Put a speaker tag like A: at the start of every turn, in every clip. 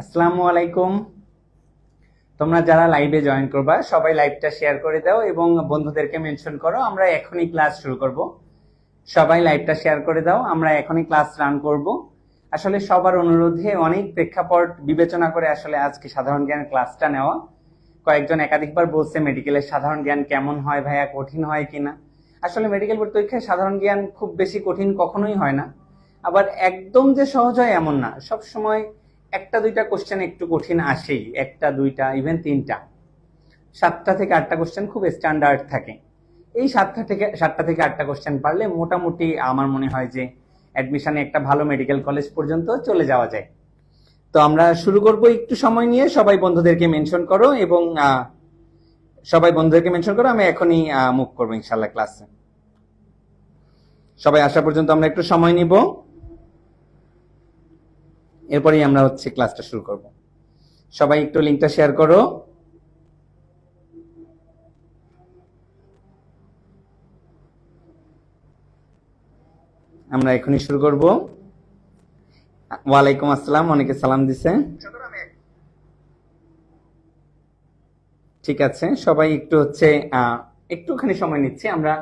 A: আসসালামু আলাইকুম। তোমরা যারা লাইভে জয়েন করবা সবাই লাইভটা শেয়ার করে দাও এবং বন্ধুদেরকে মেনশন করো। আমরা এখনই ক্লাস শুরু করব। সবাই লাইভটা শেয়ার করে দাও, আমরা এখনই ক্লাস রান করব। আসলে সবার অনুরোধে অনেক প্রেক্ষাপট বিবেচনা করে আসলে আজকে সাধারণ জ্ঞান ক্লাসটা নেওয়া। কয়েকজন একাধিকবার বলছে মেডিকেলের সাধারণ জ্ঞান কেমন হয় ভাইয়া, কঠিন হয় কিনা। আসলে মেডিকেল বোর্ড পরীক্ষায় সাধারণ জ্ঞান খুব বেশি কঠিন কখনোই হয় না, আবার একদম যে সহজ হয় এমন না। সব সময় একটা দুইটা কোশ্চেন একটু কঠিন আসেই, একটা দুইটা ইভেন তিনটা, 7টা থেকে 8টা কোশ্চেন খুব স্ট্যান্ডার্ড থাকে। এই 7টা থেকে 8টা কোশ্চেন পারলে মোটামুটি আমার মনে হয় যে অ্যাডমিশনে একটা ভালো মেডিকেল কলেজ পর্যন্ত চলে যাওয়া যায়। তো আমরা শুরু করব একটু সময় নিয়ে। সবাই বন্ধুদেরকে মেনশন করো এবং আমি এখনই মুভ করবো ইনশাল্লাহ ক্লাসে। সবাই আসা পর্যন্ত আমরা একটু সময় নিব, এরপরেই আমরা ক্লাসটা শুরু করব। সবাই একটু লিংকটা শেয়ার করো। আমরা এখনই শুরু করব। ওয়ালাইকুম আসসালাম, অনেকে সালাম দিছে। ঠিক আছে, সবাই একটু একটুখানি সময় নিচ্ছি। আমরা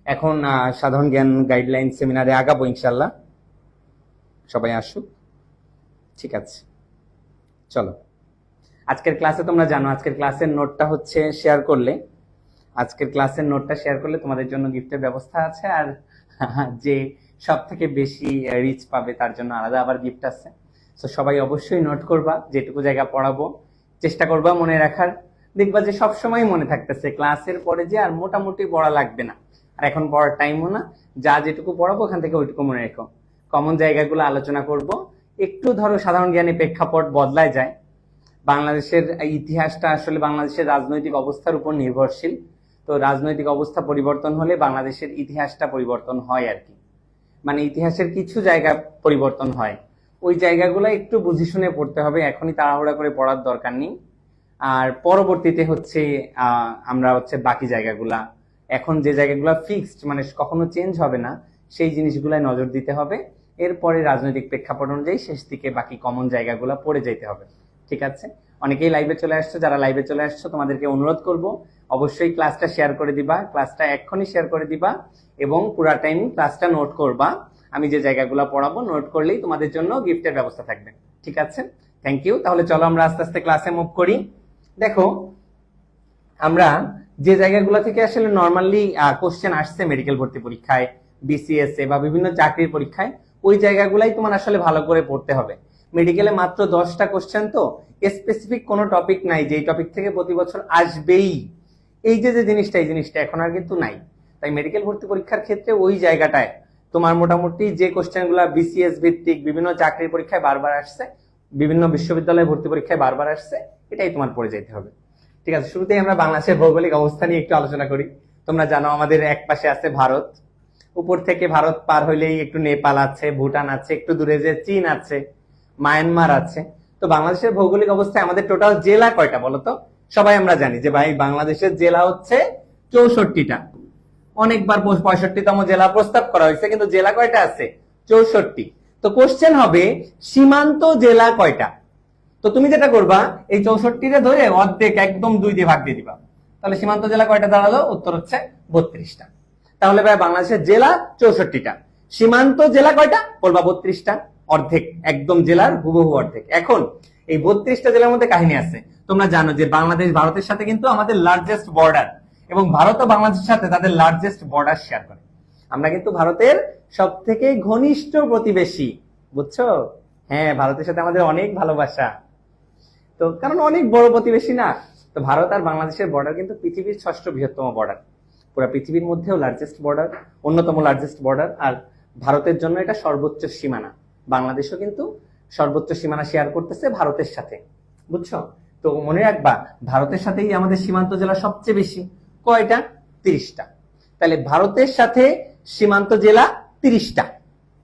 A: এখন সাধারণ জ্ঞান গাইডলাইন সেমিনারে আগাবো ইনশাল্লাহ। সবাই আসুক। ঠিক আছে, চলো। আজকের ক্লাসে তোমরা জানো আজকের ক্লাসের নোটটা শেয়ার করলে, তোমাদের জন্য গিফটের ব্যবস্থা আছে। আর যে সব থেকে বেশি রিচ পাবে তার জন্য আলাদা আবার গিফট আছে। তো সবাই অবশ্যই নোট করবা, যেটুকু জায়গা পড়াবো চেষ্টা করবা মনে রাখার। দেখবা যে সব সময় মনে থাকতেছে, ক্লাসের পরে যে আর মোটামুটি পড়া লাগবে না, আর এখন পড়ার টাইমও না। যা যেটুকু পড়াবো ওখান থেকে ওইটুকু মনে রেখো। কমন জায়গাগুলো আলোচনা করব। একটু ধরো সাধারণ জ্ঞানে প্রেক্ষাপট বদলায় যায়। বাংলাদেশের ইতিহাসটা আসলে বাংলাদেশের রাজনৈতিক অবস্থার উপর নির্ভরশীল। তো রাজনৈতিক অবস্থা পরিবর্তন হলে বাংলাদেশের ইতিহাসটা পরিবর্তন হয় আর কি। মানে ইতিহাসের কিছু জায়গা পরিবর্তন হয়, ওই জায়গাগুলো একটু বুঝে শুনে পড়তে হবে। এখনই তাড়াহুড়া করে পড়ার দরকার নেই। আর পরবর্তীতে আমরা বাকি জায়গাগুলা, এখন যে জায়গাগুলো ফিক্সড মানে কখনো চেঞ্জ হবে না, সেই জিনিসগুলায় নজর দিতে হবে। এরপরে রাজনৈতিক প্রেক্ষাপট অনুযায়ী শেষ দিকে বাকি কমন জায়গাগুলো পড়ে যেতে হবে। ঠিক আছে, অনেকেই লাইভে চলে আসছো। যারা লাইভে চলে আসছো তোমাদেরকে অনুরোধ করব, অবশ্যই ক্লাসটা শেয়ার করে দিবা। ক্লাসটা এক্ষুনি শেয়ার করে দিবা এবং পুরা টাইম ক্লাসটা নোট করবা। আমি যে জায়গাগুলো পড়াবো নোট করলেই তোমাদের জন্য গিফটের ব্যবস্থা থাকবে। ঠিক আছে, থ্যাংক ইউ। তাহলে চলো আমরা আস্তে আস্তে ক্লাসে মুভ করি। দেখো, আমরা যে জায়গাগুলো থেকে আসলে নর্মালি কোশ্চেন আসছে মেডিকেল ভর্তি পরীক্ষায়, বিসিএস এ বা বিভিন্ন চাকরির পরীক্ষায়, ওই জায়গাগুলাই তোমার আসলে ভালো করে পড়তে হবে। মেডিকেলে মাত্র 10টা কোশ্চেন, তো স্পেসিফিক কোনো টপিক নাই যে টপিক থেকে প্রতি বছর আসবেই। এই যে জিনিসটা, এই জিনিসটা এখন আর কিন্তু নাই। তাই মেডিকেল ভর্তি পরীক্ষার ক্ষেত্রে ওই জায়গাটায় তোমার মোটামুটি যে কোশ্চেনগুলো বিসিএস ভিত্তিক বিভিন্ন চাকরির পরীক্ষায় বারবার আসছে, বিভিন্ন বিশ্ববিদ্যালয়ে ভর্তি পরীক্ষায় বারবার আসছে, এটাই তোমার পড়ে যেতে হবে। ঠিক আছে, শুরুতেই আমরা বাংলাদেশের ভৌগোলিক অবস্থা নিয়ে একটু আলোচনা করি। তোমরা জানো আমাদের এক পাশে আছে ভারত, উপর থেকে ভারত পার হইলেই একটু নেপাল আছে, ভুটান আছে, একটু দূরে যে চীন আছে, মায়ানমার আছে। তো বাংলাদেশের ভৌগোলিক অবস্থায় আমাদের টোটাল জেলা কয়টা বলতো? সবাই আমরা জানি যে ভাই বাংলাদেশের জেলা 64টা। অনেকবার 65তম জেলা প্রস্তাব করা হয়েছে, কিন্তু জেলা কয়টা আছে? 64। তো কোশ্চেন হবে সীমান্ত জেলা কয়টা? তো তুমি যেটা করবা, এই 64টা ধরে অর্ধেক একদম 2 দিয়ে ভাগ দিয়ে দিবা। তাহলে সীমান্ত জেলা কয়টা দাঁড়ালো? উত্তর 32টা। তাহলে ভাই বাংলাদেশের জেলা 64টা, সীমান্ত জেলা কয়টা? বলবা 32টা, অর্ধেক, একদম জেলার হুবহু অর্ধেক। এখন এই 32টা জেলার মধ্যে কাহিনী আছে। তোমরা জানো যে বাংলাদেশ ভারতের সাথে কিন্তু আমাদের লার্জেস্ট বর্ডার, এবং ভারত ও বাংলাদেশের সাথে তাদের লার্জেস্ট বর্ডার শেয়ার করে। আমরা কিন্তু ভারতের সব থেকে ঘনিষ্ঠ প্রতিবেশী, বুঝছো? হ্যাঁ, ভারতের সাথে আমাদের অনেক ভালোবাসা, তো কারণ অনেক বড় প্রতিবেশী না। তো ভারত আর বাংলাদেশের বর্ডার কিন্তু পৃথিবীর 6ষ্ঠ বৃহত্তম বর্ডার, পুরো পৃথিবীর মধ্যেও লার্জেস্ট বর্ডার, অন্যতম লার্জেস্ট বর্ডার। আর ভারতের জন্য এটা সর্বোচ্চ সীমানা। বাংলাদেশও কিন্তু সর্বোচ্চ সীমানা শেয়ার করতেছে ভারতের সাথে, বুঝছো? তো মনে রাখবা, ভারতের সাথেই আমাদের সীমান্ত জেলা সবচেয়ে বেশি। কয়টা? 30টা। তাহলে ভারতের সাথে সীমান্ত জেলা 30টা।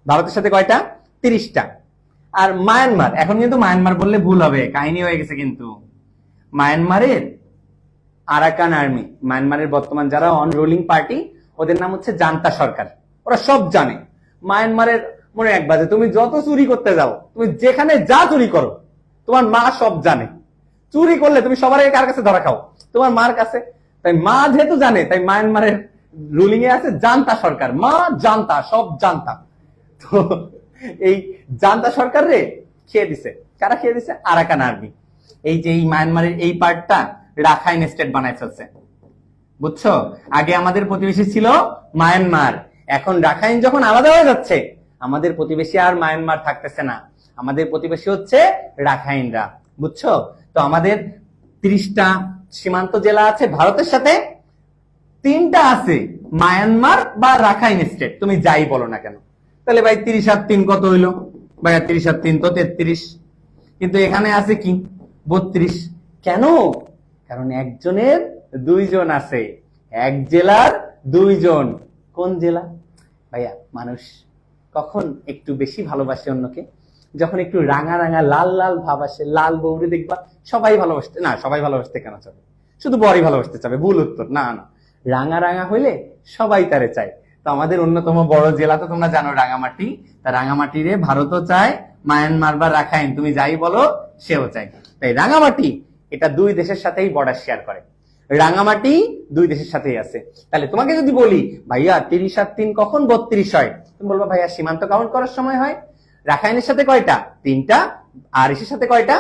A: ভারতের সাথে কয়টা? 30টা। আর মায়ানমার, এখন কিন্তু মায়ানমার বললে ভুল হবে, কাহিনী হয়ে গেছে কিন্তু। মায়ানমারের আরাকান আর্মি, মায়ানমারের বর্তমান যারা অন রুলিং পার্টি, ওদের নাম জান্তা সরকার। ওরা সব জানে মায়ানমারের। মনে রাখবা যে তুমি যত চুরি করতে যাও, তুমি যেখানে যা চুরি করো, তোমার মা সব জানে, চুরি করলে তুমি সবার আগে কার কাছে ধরা খাও? তোমার মার কাছে। তাই মা যেহেতু জানে, তাই মায়ানমারের রুলিং এ আছে জান্তা সরকার, মা জান্তা, সব জান্তা। তো এই জান্তা সরকার রে খেয়ে দিছে, কারা খেয়ে দিছে? Arakan army. এই যে এই মায়ানমারের এই পার্টটা রাখাইন স্টেট বানাই ফেলছে, বুঝছো? আগে আমাদের প্রতিবেশী ছিল মায়ানমার, এখন রাখাইন যখন আলাদা হয়ে যাচ্ছে, আমাদের প্রতিবেশী আর মায়ানমার থাকতেছে না, আমাদের প্রতিবেশী হচ্ছে রাখাইনরা, বুঝছো? তো আমাদের 30টা সীমান্ত জেলা আছে ভারতের সাথে, 3টা আছে মায়ানমার বা রাখাইন স্টেট, তুমি যাই বলো না কেন। তাহলে ভাই 30 আর 3 কত হইলো? ভাই 30 আর 3 তো 33, কিন্তু এখানে আছে কি 32। কেন? কারণ একজনের দুইজন আছে, এক জেলার দুইজন। কোন জেলা? ভাইয়া মানুষ কখন একটু বেশি ভালোবাসে অন্যকে? যখন একটু রাঙা রাঙা লাল লাল ভাব আসে। লাল বৌরে দেখবা সবাই ভালোবাসতে, না সবাই ভালোবাসতে কেন চাবে, শুধু বড়ই ভালোবাসতে চাবে, ভুল উত্তর। না না, রাঙা রাঙা হইলে সবাই তারে চায়। তো আমাদের অন্যতম বড় জেলা তো তোমরা জানো রাঙামাটি, তা রাঙামাটি রে ভারতও চায়, মায়ানমার বা রাখাইন তুমি যাই বলো সেও চায়। তাই রাঙামাটি এটা দুই দেশের সাথেই বর্ডার শেয়ার করে, রাঙামাটি দুই দেশের সাথেই আছে। তাহলে তোমাকে যদি বলি ভাইয়া 30 আর 3 কখন 32 হয়, তুমি বলবা ভাইয়া সীমান্ত কাউন্ট করার সময় হয়। রাখাইনের সাথে কয়টা? 3টা। আর এর সাথে কয়টা?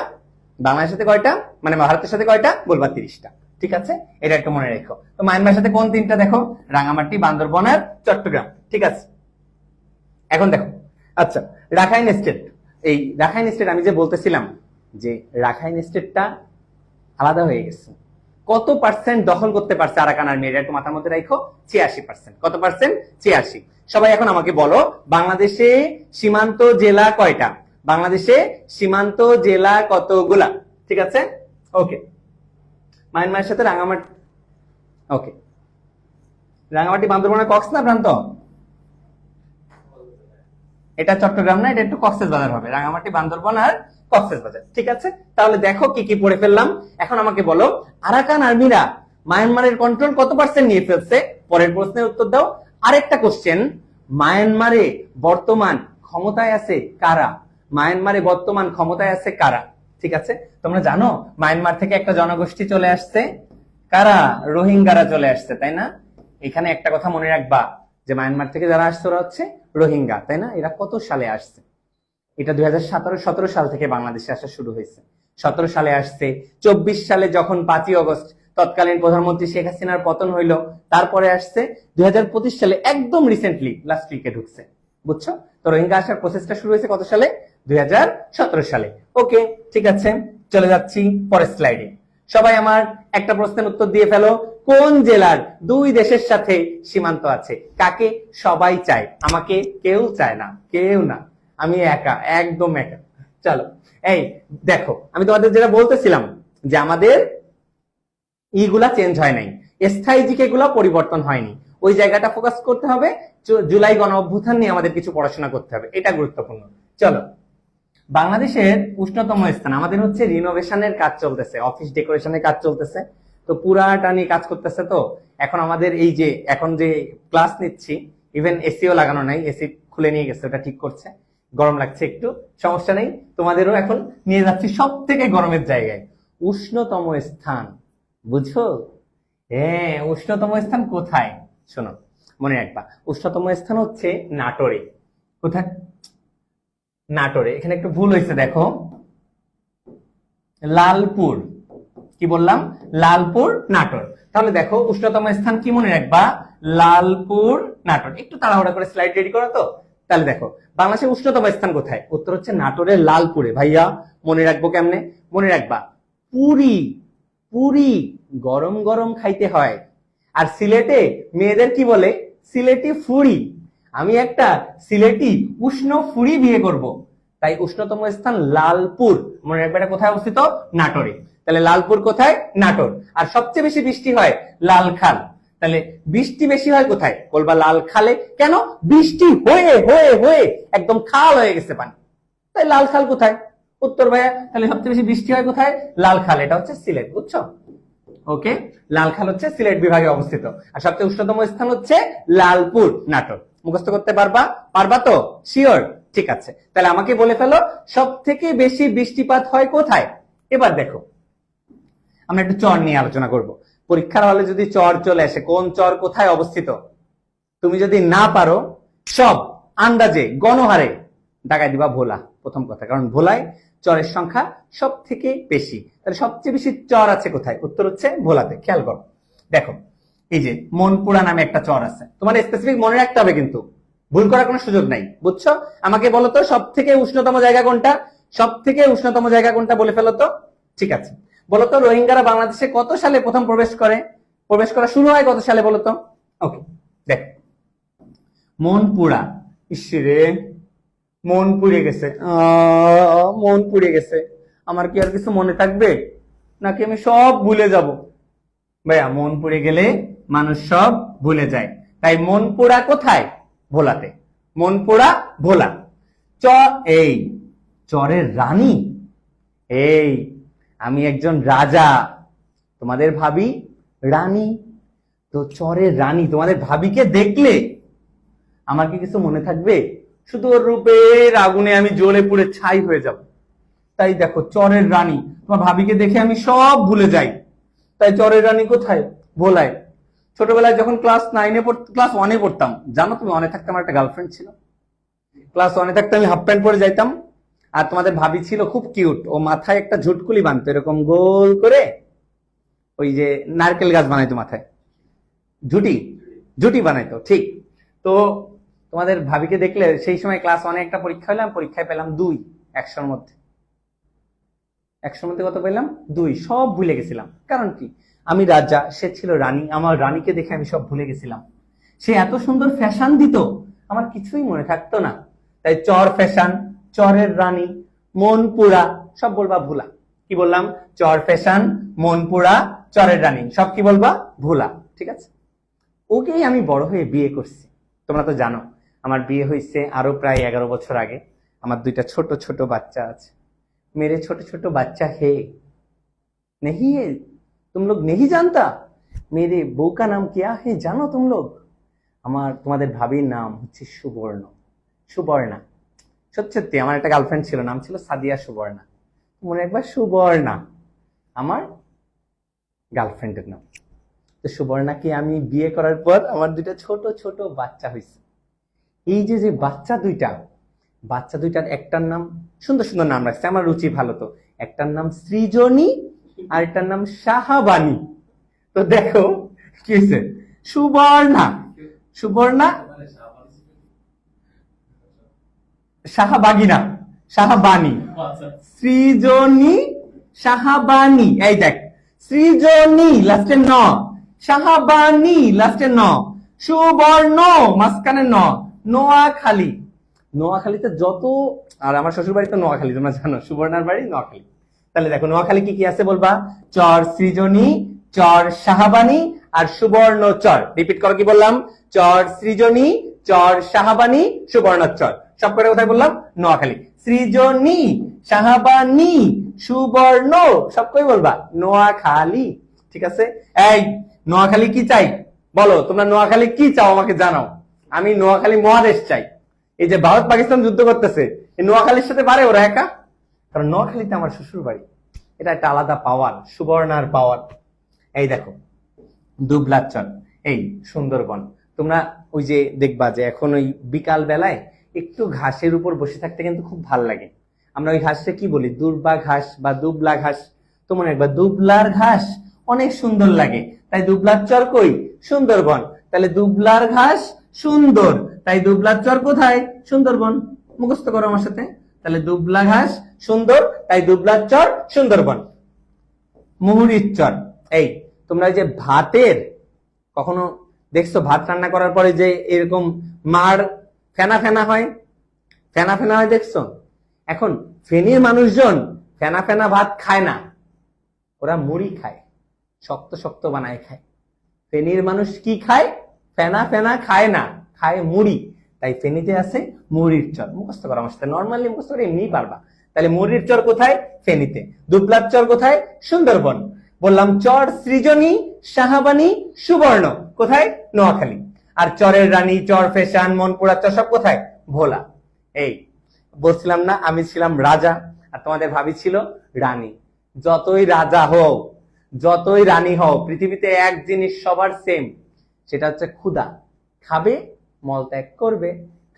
A: বাংলাদেশের সাথে কয়টা, মানে ভারতের সাথে কয়টা? বলবা 30টা। ঠিক আছে, এটা একটু মনে রেখো। তো মায়ানমারের সাথে কোন 3টা দেখো? রাঙামাটি, বান্দরবন আর চট্টগ্রাম। ঠিক আছে, এখন দেখো। আচ্ছা, রাখাইন স্টেট, এই রাখাইন স্টেট আমি যে বলতেছিলাম যে রাখাইন স্টেটটা আলাদা হয়ে গেছে, কত পার্সেন্ট দখল করতে পারছে আরাকান আর্মি? এটা একটু মাথার মধ্যে রাখো, 86%। কত পার্সেন্ট? 86। সবাই এখন আমাকে বলো, বাংলাদেশে সীমান্ত জেলা কয়টা? বাংলাদেশে সীমান্ত জেলা কতগুলা? ঠিক আছে, ওকে। মায়ানমারের সাথে রাঙামাটি, ওকে। রাঙামাটি বান্দরবনের কক্স না ভ্রান্ত? এটা চট্টগ্রাম না, এটা একটু কক্সবাজার হবে। রাঙামাটি, বান্দরবন আর কক্সবাজার। ঠিক আছে, তাহলে দেখো কি কি পড়ে ফেললাম। এখন আমাকে বলো, আরাকান আর্মিরা মায়ানমারের কন্ট্রোল কত পার্সেন্ট নিয়ে ফেলছে? পরের প্রশ্নের উত্তর দাও। আরেকটা কোশ্চেন, মায়ানমারে বর্তমান ক্ষমতায় আছে কারা? মায়ানমারে বর্তমান ক্ষমতায় আছে কারা? ঠিক আছে, তোমরা জানো মায়ানমার থেকে একটা জনগোষ্ঠী চলে আসছে, কারা? রোহিঙ্গারা চলে আসছে, তাই না? এখানে একটা কথা মনে রাখবা যে মায়ানমার থেকে যারা আসছে ওরা হচ্ছে রোহিঙ্গা, তাই না? এরা কত সালে আসছে? এটা 2017 সাল থেকে বাংলাদেশে আসা শুরু হয়েছে। 17 সালে আসছে, 24 সালে যখন 5ই অগস্ট তৎকালীন প্রধানমন্ত্রী শেখ হাসিনার পতন হইল, তারপরে আসছে 2025 সালে, একদম রিসেন্টলি লাস্ট উইকে ঢুকছে, বুঝছো? তো রোহিঙ্গা আসার প্রসেসটা শুরু হয়েছে কত সালে? 2017 সালে। ওকে, ঠিক আছে, চলে যাচ্ছি পরের স্লাইডে। সবাই আমার একটা প্রশ্নের উত্তর দিয়ে ফেলো, কোন জেলার দুই দেশের সাথে সীমান্ত আছে? কাকে সবাই চায়? আমাকে কেউ চায় না, কেউ না, আমি একা, একদম একা। চলো, এই দেখো, আমি তোমাদের যেটা বলতেছিলাম যে আমাদের ইগুলা চেঞ্জ হয় নাই, স্থায়ী জিকে গুলা পরিবর্তন হয়নি, ওই জায়গাটা ফোকাস করতে হবে। জুলাই গণ অভ্যুত্থান নিয়ে আমাদের কিছু পড়াশোনা করতে হবে, এটা গুরুত্বপূর্ণ। চলো, বাংলাদেশের উষ্ণতম স্থান, আমাদের হচ্ছে রিনোভেশনের কাজ চলতেছে, অফিস ডেকোরেশনের কাজ চলতেছে, তো পুরাটা নিয়ে কাজ করতেছে। তো এখন আমাদের এই যে এখন যে ক্লাস নিচ্ছি, ইভেন এসিও লাগানো নাই, এসি খুলে নিয়ে গেছে, ওটা ঠিক করছে, গরম লাগছে একটু, সমস্যা নেই। তোমাদেরও এখন নিয়ে যাচ্ছি সব থেকে গরমের জায়গায়, উষ্ণতম স্থান। বুঝছো? হ্যাঁ, উষ্ণতম স্থান কোথায়? শোনো, মনে রাখবা, উষ্ণতম স্থান হচ্ছে নাটোরে। কোথায়? নাটোরে। এখানে একটু ভুল হয়েছে, দেখো লালপুর। কি বললাম? লালপুর, নাটোর। তাহলে দেখো উষ্ণতম স্থান কি মনে রাখবা? লালপুর, নাটোর। একটু তাড়াহুড়া করে স্লাইড রেডি করো তো। তাহলে দেখো বাংলাদেশের উষ্ণতম স্থান কোথায়? উত্তর হচ্ছে নাটোরের লালপুরে। ভাইয়া মনে রাখবো কেমনে? মনে রাখবা, পুরি, পুরি গরম গরম খাইতে হয়। আর সিলেটে মেয়েদের কি বলে? সিলেটি ফুরি। আমি একটা সিলেটি উষ্ণ ফুরি বিয়ে করব, তাই উষ্ণতম স্থান লালপুর। মনে রাখবে এটা কোথায় অবস্থিত? নাটোরে। তাহলে লালপুর কোথায়? নাটোর। আর সবচেয়ে বেশি বৃষ্টি হয় লালখাল। তাহলে বৃষ্টি বেশি হয় কোথায়? বলবা লালখালে। কেন? বৃষ্টি হয়ে হয়ে হয়ে একদম খাল হয়ে গেছে পানি, তাই লালখাল কোথায়? উত্তর ভাইয়া, তাহলে সবচেয়ে বেশি বৃষ্টি হয় কোথায়? লালখাল। এটা হচ্ছে সিলেট, বুঝছো? ওকে, লালখাল হচ্ছে সিলেট বিভাগে অবস্থিত। আর সবচেয়ে উষ্ণতম স্থান হচ্ছে লালপুর, নাটোর। মুখস্থ করতে পারবা? পারবা তো? শিওর? ঠিক আছে, তাহলে আমাকে বলে ফেলো সব থেকে বেশি বৃষ্টিপাত হয় কোথায়। এবার দেখো আমরা একটু চর নিয়ে আলোচনা করব। পরীক্ষার হলে যদি চর চলে আসে, কোন চর কোথায় অবস্থিত, তুমি যদি না পারো সব আন্দাজে গণহারে দাগাই দিবা ভোলা, প্রথম কথা, কারণ ভোলায় চরের সংখ্যা সব থেকে বেশি। তাহলে সবচেয়ে বেশি চর আছে কোথায়, উত্তর হচ্ছে ভোলাতে। খেয়াল করো, দেখো এই যে মনপুরা নামে একটা চর আছে, তোমার স্পেসিফিক মনে রাখতে হবে, কিন্তু ভুল করার কোনো সুযোগ নাই, বুঝছো। আমাকে বলো তো সব থেকে উষ্ণতম জায়গা কোনটা, সব থেকে উষ্ণতম জায়গা কোনটা বলে ফেলো তো। ঠিক আছে, বলো তো রোহিঙ্গারা বাংলাদেশে কত সালে প্রথম প্রবেশ করা শুরু হয় কত সালে বলো তো। ওকে, দেখ মনপুরা, ইসরে মন পুড়ে গেছে, মন পুড়ে গেছে, আমার কি আর কিছু মনে থাকবে নাকি আমি সব ভুলে যাব। ভাইয়া মন পুড়ে গেলে মানুষ সব ভুলে যায়, তাই মন পোড়া কোথায়, ভোলাতে। মন পোড়া ভোলা। এই চরের রানী, এই আমি একজন রাজা, তোমাদের ভাবি রানী, তো চরের রানী তোমাদের ভাবিকে দেখলে আমার কি কিছু মনে থাকবে, শুধু ওর রূপের আগুনে আমি জ্বলে পুড়ে ছাই হয়ে যাব। তাই দেখো চরের রানী, তোমার ভাবিকে দেখে আমি সব ভুলে যাই। তাই চরের রানী কোথায়, ভোলায়। ছোটবেলায় যখন ক্লাস ওয়ানে পড়তাম, জানো তুমি ওয়ানে থাকতে আমার একটা গার্লফ্রেন্ড ছিল। ক্লাস ওয়ানে থাকতে আমি হাফ প্যান্ট পরে যাইতাম, আর তোমাদের ভাবি ছিল খুব কিউট, ও মাথায় একটা ঝুটকুলি বানতো এরকম গোল করে, ওই যে নারকেল গাছ বানাইতো মাথায়, ঝুটি বানাইতো, ঠিক। তো তোমাদের ভাবিকে দেখলে সেই সময় ক্লাস ওয়ানে একটা পরীক্ষা হলাম, পরীক্ষায় পেলাম 2, 100-র মধ্যে কত পেলাম, 2। সব ভুলে গেছিলাম, কারণ কি আমি রাজা, সে ছিল রানী, আমার রানীকে দেখে আমি সব ভুলে গেছিলাম। সে এত সুন্দর ফ্যাশন দিত, আমার কিছুই মনে থাকতো না। তাই চর ফ্যাশন, চরের রানী, মন পুরা, সব বলবা ভুলা। কি বললাম, চর ফ্যাশন, মন পুরা, চরের রানী, সব কি বলবা ভুলা। ঠিক আছে, ওকেই আমি বড় হয়ে বিয়ে করছি। তোমরা তো জানো আমার বিয়ে হয়েছে আরো প্রায় 11 বছর আগে। আমার 2টা ছোট ছোট বাচ্চা আছে। मेरे छोटे छोटे बच्चा है, नहीं है, तुम लोग नहीं जानता मेरे बहू का नाम क्या है জানো तुम लोग। আমার তোমাদের ভাবির নাম হচ্ছে সুবর্ণা। সত্যি আমার একটা গার্লফ্রেন্ড ছিল, নাম ছিল সাদিয়া সুবর্ণা। মনে একবার সুবর্ণা আমার গার্লফ্রেন্ডের নাম। তো সুবর্ণাকে আমি বিয়ে করার পর আমার 2টা ছোট ছোট বাচ্চা হয়েছে। এই যে বাচ্চা দুইটার একটার নাম, সুন্দর সুন্দর নাম রাখছে, আমার রুচি ভালো। তো একটার নাম সৃজনী আর একটার নাম শাহাবানী। তো দেখো কি হয়েছে, সুবর্ণা শাহাবাগিনা, শাহাবানী, সৃজনী, শাহাবানী। এই দেখ, সৃজনী লাস্টে ন, শাহাবানী লাস্টে ন, সুবর্ণ মাঝখানে ন, নোয়াখালীতে যত, আর আমার শ্বশুর বাড়ি তো নোয়াখালী, তোমরা জানো সুবর্ণার বাড়ি নোয়াখালী। তাহলে দেখো নোয়াখালী কি কি আছে বলবা, চর সৃজনী, চর শাহাবানী আর সুবর্ণ চর। রিপিট করো, কি বললাম, চর সৃজনী, চর শাহাবানী, সুবর্ণ চর। সব করে কোথায় বললাম, নোয়াখালী। সৃজনী, শাহাবানী, সুবর্ণ, সব করে বলবা নোয়াখালী। ঠিক আছে, এই নোয়াখালী কি চাই বলো, তোমরা নোয়াখালী কি চাও আমাকে জানাও। আমি নোয়াখালী মহাদেশ চাই। এই যে ভারত পাকিস্তান যুদ্ধ করতেছে, এই নোয়াখালীর সাথে পারে ওরা একা, কারণ নোয়াখালীতে আমার শ্বশুর বাড়ি। এটা একটা আলাদা পাওয়ার, সুবর্ণার পাওয়ার। এই দেখো দুবলার চর, এই সুন্দরবন। তোমরা ওই যে দেখবা যে এখন ওই বিকাল বেলায় একটু ঘাসের উপর বসে থাকতে কিন্তু খুব ভাল লাগে। আমরা ওই ঘাসটা কি বলি, দুর্বা ঘাস বা দুবলা ঘাস। তো মনে একবার দুবলার ঘাস অনেক সুন্দর লাগে, তাই দুবলার চর কই, সুন্দরবন। তাহলে দুবলার ঘাস সুন্দর, তাই দুবলার চর কোথায়, সুন্দরবন। মুখস্থ করো আমার সাথে, তাহলে দুবলা ঘাস সুন্দর, তাই দুবলার চর সুন্দরবন। মুহুরীর চর, এই তোমরা যে ভাতের কখনো দেখছো, ভাত রান্না করার পরে যে এরকম মার ফেনা ফেনা হয় দেখছো। এখন ফেনীর মানুষজন ফেনা ফেনা ভাত খায় না, ওরা মুড়ি খায়, শক্ত শক্ত বানায় খায়। ফেনীর মানুষ কি খায়, ফেনা ফেনা খায় না, খায় মুড়ি। তাই ফেনীতে আছে মুড়ির চর। মুখস্থ করা আমার সাথে, নর্মালি মুখস্থ করে এমনি পারবা। তাহলে মুড়ির চর কোথায়, ফেনীতে। দুবলার চর কোথায়, সুন্দরবন। বললাম চর সৃজনী, শাহাবানী, সুবর্ণ কোথায়, নোয়াখালী। আর চরের রানী, চর ফ্যাশন, মনপুরা চর সব কোথায়, ভোলা। এই বলছিলাম না আমি ছিলাম রাজা আর তোমাদের ভাবি ছিল রানী। যতই রাজা হও যতই রানী হও, পৃথিবীতে এক জিনিস সবার সেম, সেটা হচ্ছে ক্ষুধা। খাবে, মলত্যাগ করবে,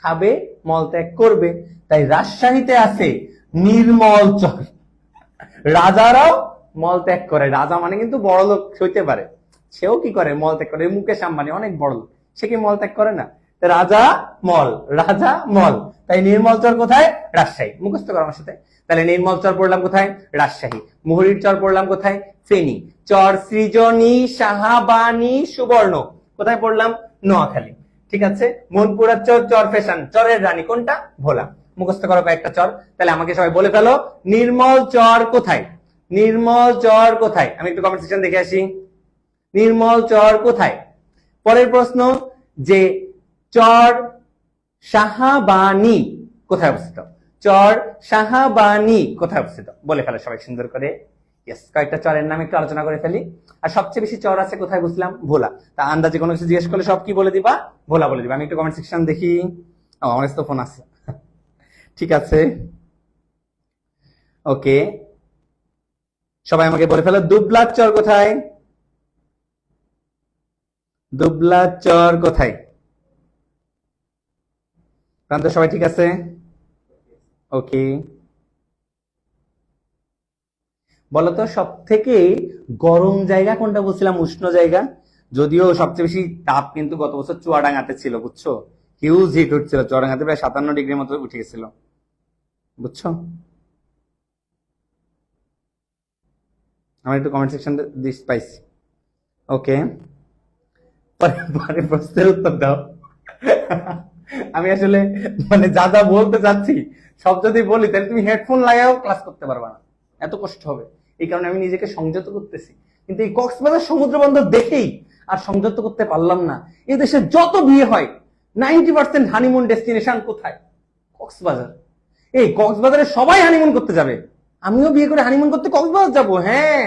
A: খাবে, মলত্যাগ করবে। তাই রাজশাহীতে আছে নির্মল চর। রাজারাও মলত্যাগ করে। রাজা মানে কিন্তু বড় লোক হইতে পারে, সেও কি করে? মলত্যাগ করে। মুকেশ আম্বানি অনেক বড় লোক, সে কি মলত্যাগ করে না? রাজা মল, রাজা মল। তাই নির্মল চর কোথায়? রাজশাহী। মুখস্থ করো আমার সাথে। তাহলে নির্মল চর পড়লাম কোথায়? রাজশাহী। মুহুরীর চর পড়লাম কোথায়? ফেনী। চর সৃজনী, সাহাবানী, সুবর্ণ কোথায় পড়লাম? নোয়াখালী। ঠিক আছে। মনপুরা চর, চর ফ্যাশন, চরের রানী কোনটা? ভোলা। মুখস্থ করো কয়েকটা চর। তাহলে আমাকে সবাই বলে ফেলো নির্মল চর কোথায়? নির্মল চর কোথায়? আমি একটু কমেন্ট সেকশন দেখে আসি। নির্মল চর কোথায়? পরের প্রশ্ন যে চর সাহাবানী কোথায় অবস্থিত? চর সাহাবানী কোথায় অবস্থিত? বলে ফেলো সবাই সুন্দর করে। ইয়েস, কয়েকটা চরের নাম একটু আলোচনা করে ফেলি। আর সবচেয়ে বেশি চর আছে কোথায় বুঝলাম? ভোলা। তা আন্দাজে কোনো কিছু জিজ্ঞেস করলে সব কি বলে দিবা? ভোলা বলে দিবা। আমি একটু কমেন্ট সেকশন দেখি। আমার কাছে তো ফোন আছে। ঠিক আছে, ওকে, সবাই আমাকে বলে ফেলো দুবলার চর কোথায়? দুবলার চর কোথায়? প্রান্ত সবাই ঠিক আছে? ওকে, বলতো সব থেকে গরম জায়গা কোনটা বলছিলাম? উষ্ণ জায়গা। যদিও সবচেয়ে বেশি তাপ কিন্তু গত বছর চুয়াডাঙ্গাতে ছিল, বুঝছো? হিউজ হিট উঠছিল চুয়াডাঙ্গাতে, প্রায় 57 ডিগ্রির মতো উঠে গেছিল, বুঝছো? আমার একটু কমেন্ট সেকশন দিস পাইছি। ওকে, পরে প্রশ্নের উত্তর দাও। আমি আসলে মানে যা যা বলতে চাচ্ছি সব যদি বলি তাহলে তুমি হেডফোন লাগাও ক্লাস করতে পারবা না, এত কষ্ট হবে। এই কারণে আমি নিজেকে সংযত করতেছি। কিন্তু এই কক্সবাজার সমুদ্র বন্দর দেখেই আর সংযত করতে পারলাম না। এই দেশে যত বিয়ে হয় 90% হানিমুন ডেস্টিনেশন কোথায়? কক্সবাজার। এই কক্সবাজারে সবাই হানিমুন করতে যাবে, আমিও বিয়ে করে হানিমুন করতে কক্সবাজার যাবো। হ্যাঁ,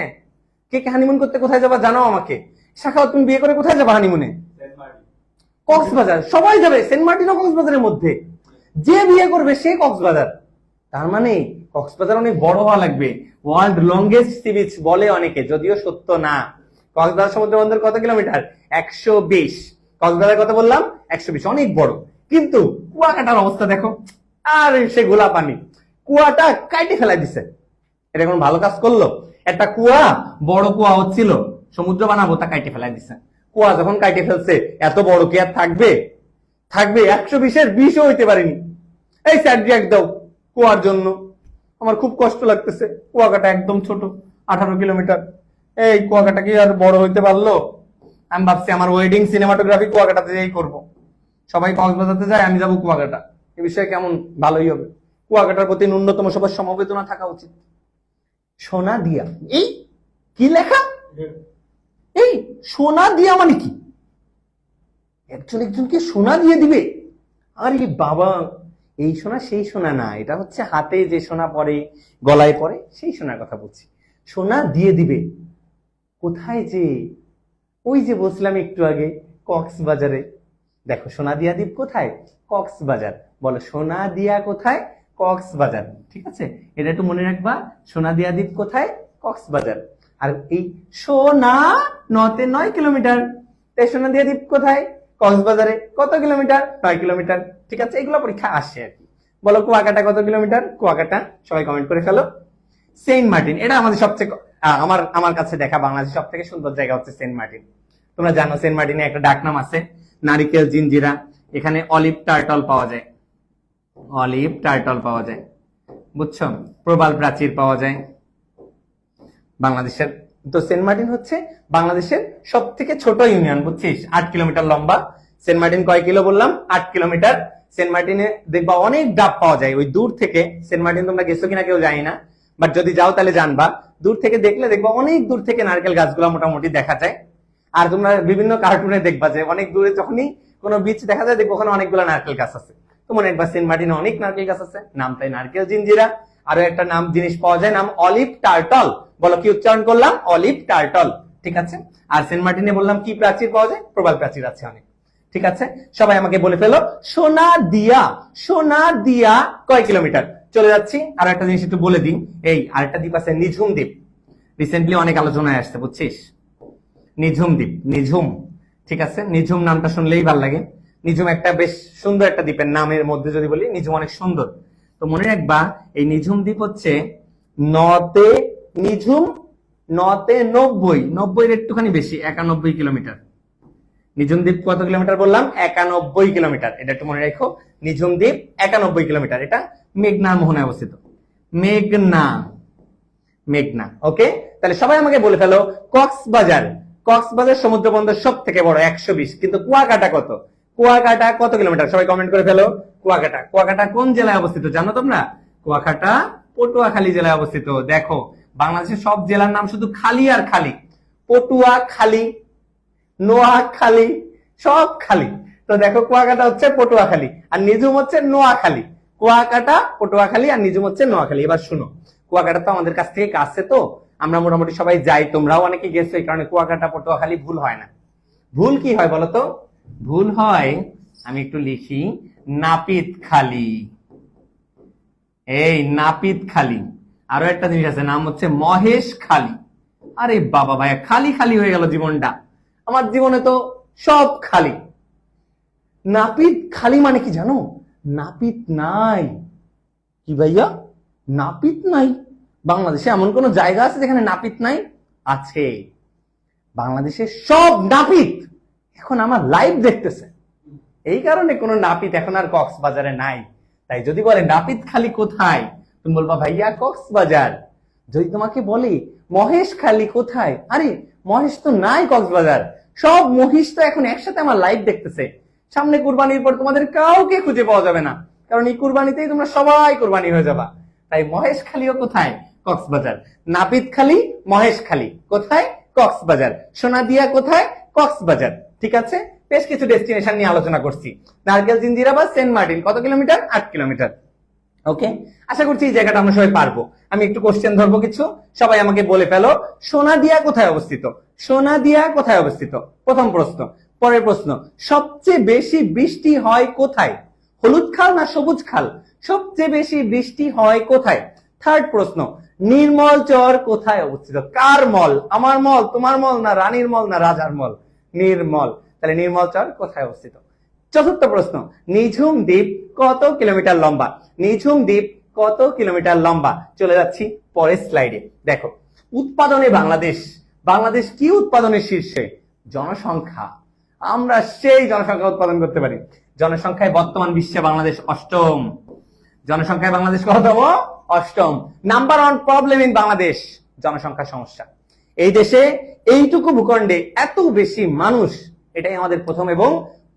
A: কে কে হানিমুন করতে কোথায় যাবা জানাও আমাকে। শাখাও, তুমি বিয়ে করে কোথায় যাবা হানিমুনে? কক্সবাজার। সবাই যাবে। সেন্ট মার্টিনও কক্সবাজারের মধ্যে। যে বিয়ে করবে সে কক্সবাজার। তার মানে কক্সবাজার অনেক বড় হওয়া লাগবে। ওয়ার্ল্ড লংগেস্ট সি বিচ বলে অনেকে, যদিও সত্য না। কক্সবাজার সমুদ্র বন্দর কত কিলোমিটার? 120। কক্সবাজার কত বললাম? 120, অনেক বড়। কিন্তু কুয়াকাটার অবস্থা দেখো, আর সে গোলা পানি। কুয়াটা কাইটে ফেলাই দিছে। এটা কোন ভালো কাজ করলো? একটা কুয়া, বড় কুয়া হচ্ছিল, সমুদ্র বানাবো, তা কাইটে ফেলাই দিছে। কুয়া যখন কাইটে ফেলছে, এত বড় কি আর থাকবে? থাকবে? 120-এর 20ও হইতে পারেনি। এই স্যার রিয়াক্ট দাও কুয়ার জন্য। আমার খুব কষ্ট লাগতেছে। কুয়াকাটা একদম ছোট, 18 কিলোমিটার। এই কুয়াকাটা কি আর বড় হইতে পারলো? আমি ভাবছি আমার ওয়েডিং সিনেমাটোগ্রাফি কুয়াকাটাতে যাই করবো। সবাই কক্সবাজারতে যায়, আমি যাবো কুয়াকাটা। এ বিষয়ে কেমন? ভালোই হবে। কুয়াকাটার প্রতি ন্যূনতম সবার সমবেদনা থাকা উচিত। সোনা দিয়া, এই কি লেখা? এই সোনা দিয়া মানে কি? একজন একজনকে সোনা দিয়ে দিবে? আরে বাবা, এই সোনা সেই সোনা না, এটা হচ্ছে হাতে যে সোনা পরে, গলায় পরে, সেই সোনার কথা বলছি। সোনা দিয়ে দিবে কোথায়? যে ওই যে বলছিলাম একটু আগে, কক্সবাজারে। দেখো সোনা দিয়া দ্বীপ কোথায়? কক্সবাজার। বলো সোনা দিয়া কোথায়? কক্সবাজার। ঠিক আছে, এটা একটু মনে রাখবা। সোনা দিয়া দ্বীপ কোথায়? কক্সবাজার। আর এই সোনা 9 কিলোমিটার। তাই সোনা দিয়া দ্বীপ কোথায়? কক্সবাজারে। কত কিলোমিটার? 9 কিলোমিটার। ঠিক আছে, এগুলো পরীক্ষা আসে আর কি। বলো কুয়াকাটা কত কিলোমিটার? কুয়াকাটা সবাই কমেন্ট করে ফেলো। সেন্ট মার্টিন, এটা আমাদের সবচেয়ে আমার কাছে দেখা বাংলাদেশের সব থেকে সুন্দর জায়গা হচ্ছে সেন্ট মার্টিন। তোমরা জানো সেন্ট মার্টিনে একটা ডাকনাম আছে, নারিকেল জিঞ্জিরা। এখানে অলিভ টার্টল পাওয়া যায়, অলিভ টার্টল পাওয়া যায়, বুঝছো? প্রবাল প্রাচীর পাওয়া যায় বাংলাদেশের। তো সেন্ট মার্টিন হচ্ছে বাংলাদেশের সব থেকে ছোট ইউনিয়ন, বুঝছিস? 8 কিলোমিটার লম্বা। সেন্ট মার্টিন কয় কিলো বললাম? 8 কিলোমিটার। সেন্ট মার্টিনে দেখবা অনেক ডাব পাওয়া যায় ওই দূর থেকে। সেন্ট মার্টিন তোমরা গেছো কিনা কেউ জানি না, বাট যদি যাও তাহলে জানবা। দূর থেকে দেখলে দেখবা অনেক দূর থেকে নারকেল গাছগুলো মোটামুটি দেখা যায়। আর তোমরা বিভিন্ন কার্টুনে দেখবা যে অনেক দূরে যখনই কোনো বিচ দেখা যায়, দেখবো ওখানে অনেকগুলো নারকেল গাছ আছে। তো মনে একবার সেন্ট মার্টিনে অনেক নারকেল গাছ আছে, নাম তাই নারকেল জিঞ্জিরা। আরো একটা নাম জিনিস পাওয়া যায়, নাম অলিভ টার্টল। বলো কি উচ্চারণ করলাম? Olive turtle. ঠিক আছে। আর সেন্ট মার্টিনে বললাম কি প্রাচীর পাওয়া যায়? প্রবাল প্রাচীর আছে অনেক। ঠিক আছে, সবাই আমাকে বলে ফেলো সোনা দিয়া কয় কিলোমিটার। চলে যাচ্ছি আর একটা জিনিস একটু বলে দিই, এই আরেকটা দ্বীপ আছে নিঝুম দ্বীপ, রিসেন্টলি অনেক আলোচনায় আসছে, বুঝছিস? নিঝুম দ্বীপ, নিঝুম, ঠিক আছে, নিঝুম নামটা শুনলেই ভালো লাগে। নিঝুম একটা বেশ সুন্দর একটা দ্বীপের নামের মধ্যে যদি বলি নিঝুম অনেক সুন্দর। তো মনে রাখবা এই নিঝুম দ্বীপ হচ্ছে নতে নিঝুম, নতে 90 একটুখানি বেশি, 91 কিলোমিটার। নিঝুম দ্বীপ কত কিলোমিটার বললাম? 91 কিলোমিটার। এটা একটু মনে রাখো, নিঝুম দ্বীপ 91 কিলোমিটার। এটা মেঘনার মোহনায় অবস্থিত, মেঘনা। ওকে, তাহলে সবাই আমাকে বলে ফেলো কক্সবাজার সমুদ্র বন্দর সব থেকে বড় 120, কিন্তু কুয়াকাটা কত? কুয়াকাটা কত কিলোমিটার? সবাই কমেন্ট করে ফেলো। কুয়াকাটা কোন জেলায় অবস্থিত জানো তোমরা? কুয়াকাটা পটুয়াখালী জেলায় অবস্থিত। দেখো বাংলাদেশের সব জেলার নাম শুধু খালি আর খালি, পটুয়াখালী, নোয়াখালী, সব খালি। তো দেখো কুয়াকাটা হচ্ছে পটুয়াখালী আর নিঝুম হচ্ছে নোয়াখালী। কুয়াকাটা পটুয়াখালী আর নিঝুম হচ্ছে নোয়াখালী। এবার শুনো, কুয়াকাটা তো আমাদের কাছ থেকে কাছে, তো আমরা মোটামুটি সবাই যাই, তোমরাও অনেকে গেছো, এই কারণে কুয়াকাটা পটুয়াখালী ভুল হয় না। ভুল কি হয় বলতো? ভুল হয়, আমি একটু লিখি, নাপিতখালী। এই নাপিতখালী। আরো একটা জিনিস আছে, নাম হচ্ছে মহেশখালী। আরে বাবা ভাইয়া, খালি খালি হয়ে গেল জীবনটা। আমার জীবনে তো সব খালি। নাপিতখালী মানে কি জানো? নাপিত নাই। কি ভাইয়া, নাপিত নাই? বাংলাদেশে এমন কোন জায়গা আছে যেখানে নাপিত নাই? আছে। বাংলাদেশে সব নাপিত এখন আমার লাইভ দেখতেছে, এই কারণে কোনো নাপিত এখন আর কক্সবাজারে নাই। তাই যদি বলে নাপিতখালী কোথায়, তুমি বলবা ভাইয়া কক্সবাজার। যদি তোমাকে বলি মহেশখালী কোথায়, আরে মহেশ তো নাই কক্সবাজার। সব মহিষ তো এখন একসাথে আমার লাইভ দেখতেছে। সামনে কুরবানির পর তোমাদের কাউকে খুঁজে পাওয়া যাবে না, কারণ এই কুরবানিতেই তোমরা সবাই কুরবানি হয়ে যাবা। তাই মহেশখালীও কোথায়? কক্সবাজার। নাপিতখালী, মহেশখালী কোথায়? কক্সবাজার। সোনাদিয়া কোথায়? কক্সবাজার। ঠিক আছে, বেশ কিছু ডেস্টিনেশন নিয়ে আলোচনা করছি। নারকেল জিঞ্জিরা বা সেন্ট মার্টিন কত কিলোমিটার? 8 কিলোমিটার। ওকে, আশা করছি এই জায়গাটা আমরা সবাই পারবো। আমি একটু কোশ্চেন ধরবো কিছু, সবাই আমাকে বলে ফেলো সোনাদিয়া কোথায় অবস্থিত? সোনাদিয়া কোথায় অবস্থিত? প্রথম প্রশ্ন। পরের প্রশ্ন, সবচেয়ে বেশি বৃষ্টি হয় কোথায়? হলুদ খাল না সবুজ খাল? সবচেয়ে বেশি বৃষ্টি হয় কোথায়? থার্ড প্রশ্ন, নির্মল চর কোথায় অবস্থিত? কার মল? আমার মল, তোমার মল, না রানীর মল, না রাজার মল? নির্মল। তাহলে নির্মল চর কোথায় অবস্থিত? চতুর্থ প্রশ্ন, নিঝুম দ্বীপ কত কিলোমিটার লম্বা? নিঝুম দ্বীপ কত কিলোমিটার লম্বা? চলে যাচ্ছি পরের স্লাইডে। দেখো, উৎপাদনে বাংলাদেশ কি উৎপাদনের শীর্ষে? জনসংখ্যা। আমরা সেই জনসংখ্যা উৎপাদন করতে পারি। জনসংখ্যায় বর্তমান বিশ্বে বাংলাদেশ অষ্টম। জনসংখ্যায় বাংলাদেশ কতম? অষ্টম। নাম্বার 1 প্রবলেম ইন বাংলাদেশ, জনসংখ্যা সমস্যা। এই দেশে এইটুকু ভূখণ্ডে এত বেশি মানুষ, এটাই আমাদের প্রথম এবং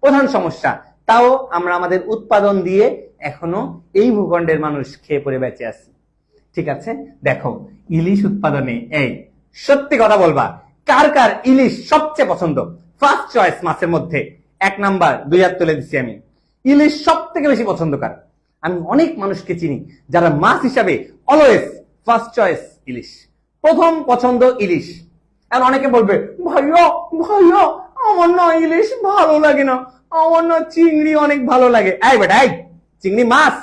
A: প্রধান সমস্যা। তাও আমরা আমাদের উৎপাদন দিয়ে এখনো এই ভূখণ্ডের মানুষ খেয়ে পরে বেঁচে আছি। ঠিক আছে, দেখো ইলিশ উৎপাদনে, এই সত্যি কথা বলবা, কার কার ইলিশ সবচেয়ে পছন্দ? ফার্স্ট চয়েস মাছের মধ্যে 1 নাম্বার, 2 হাত তুলে দিচ্ছি আমি। ইলিশ সব থেকে বেশি পছন্দ কার? আমি অনেক মানুষকে চিনি যারা মাছ হিসাবে অলওয়েজ ফার্স্ট চয়েস ইলিশ, প্রথম পছন্দ ইলিশ। আর অনেকে বলবে ভাইয়া আমার না ইলিশ ভালো লাগে না, আমার না চিংড়ি অনেক ভালো লাগে। এই বেটা, এই চিংড়ি মাছ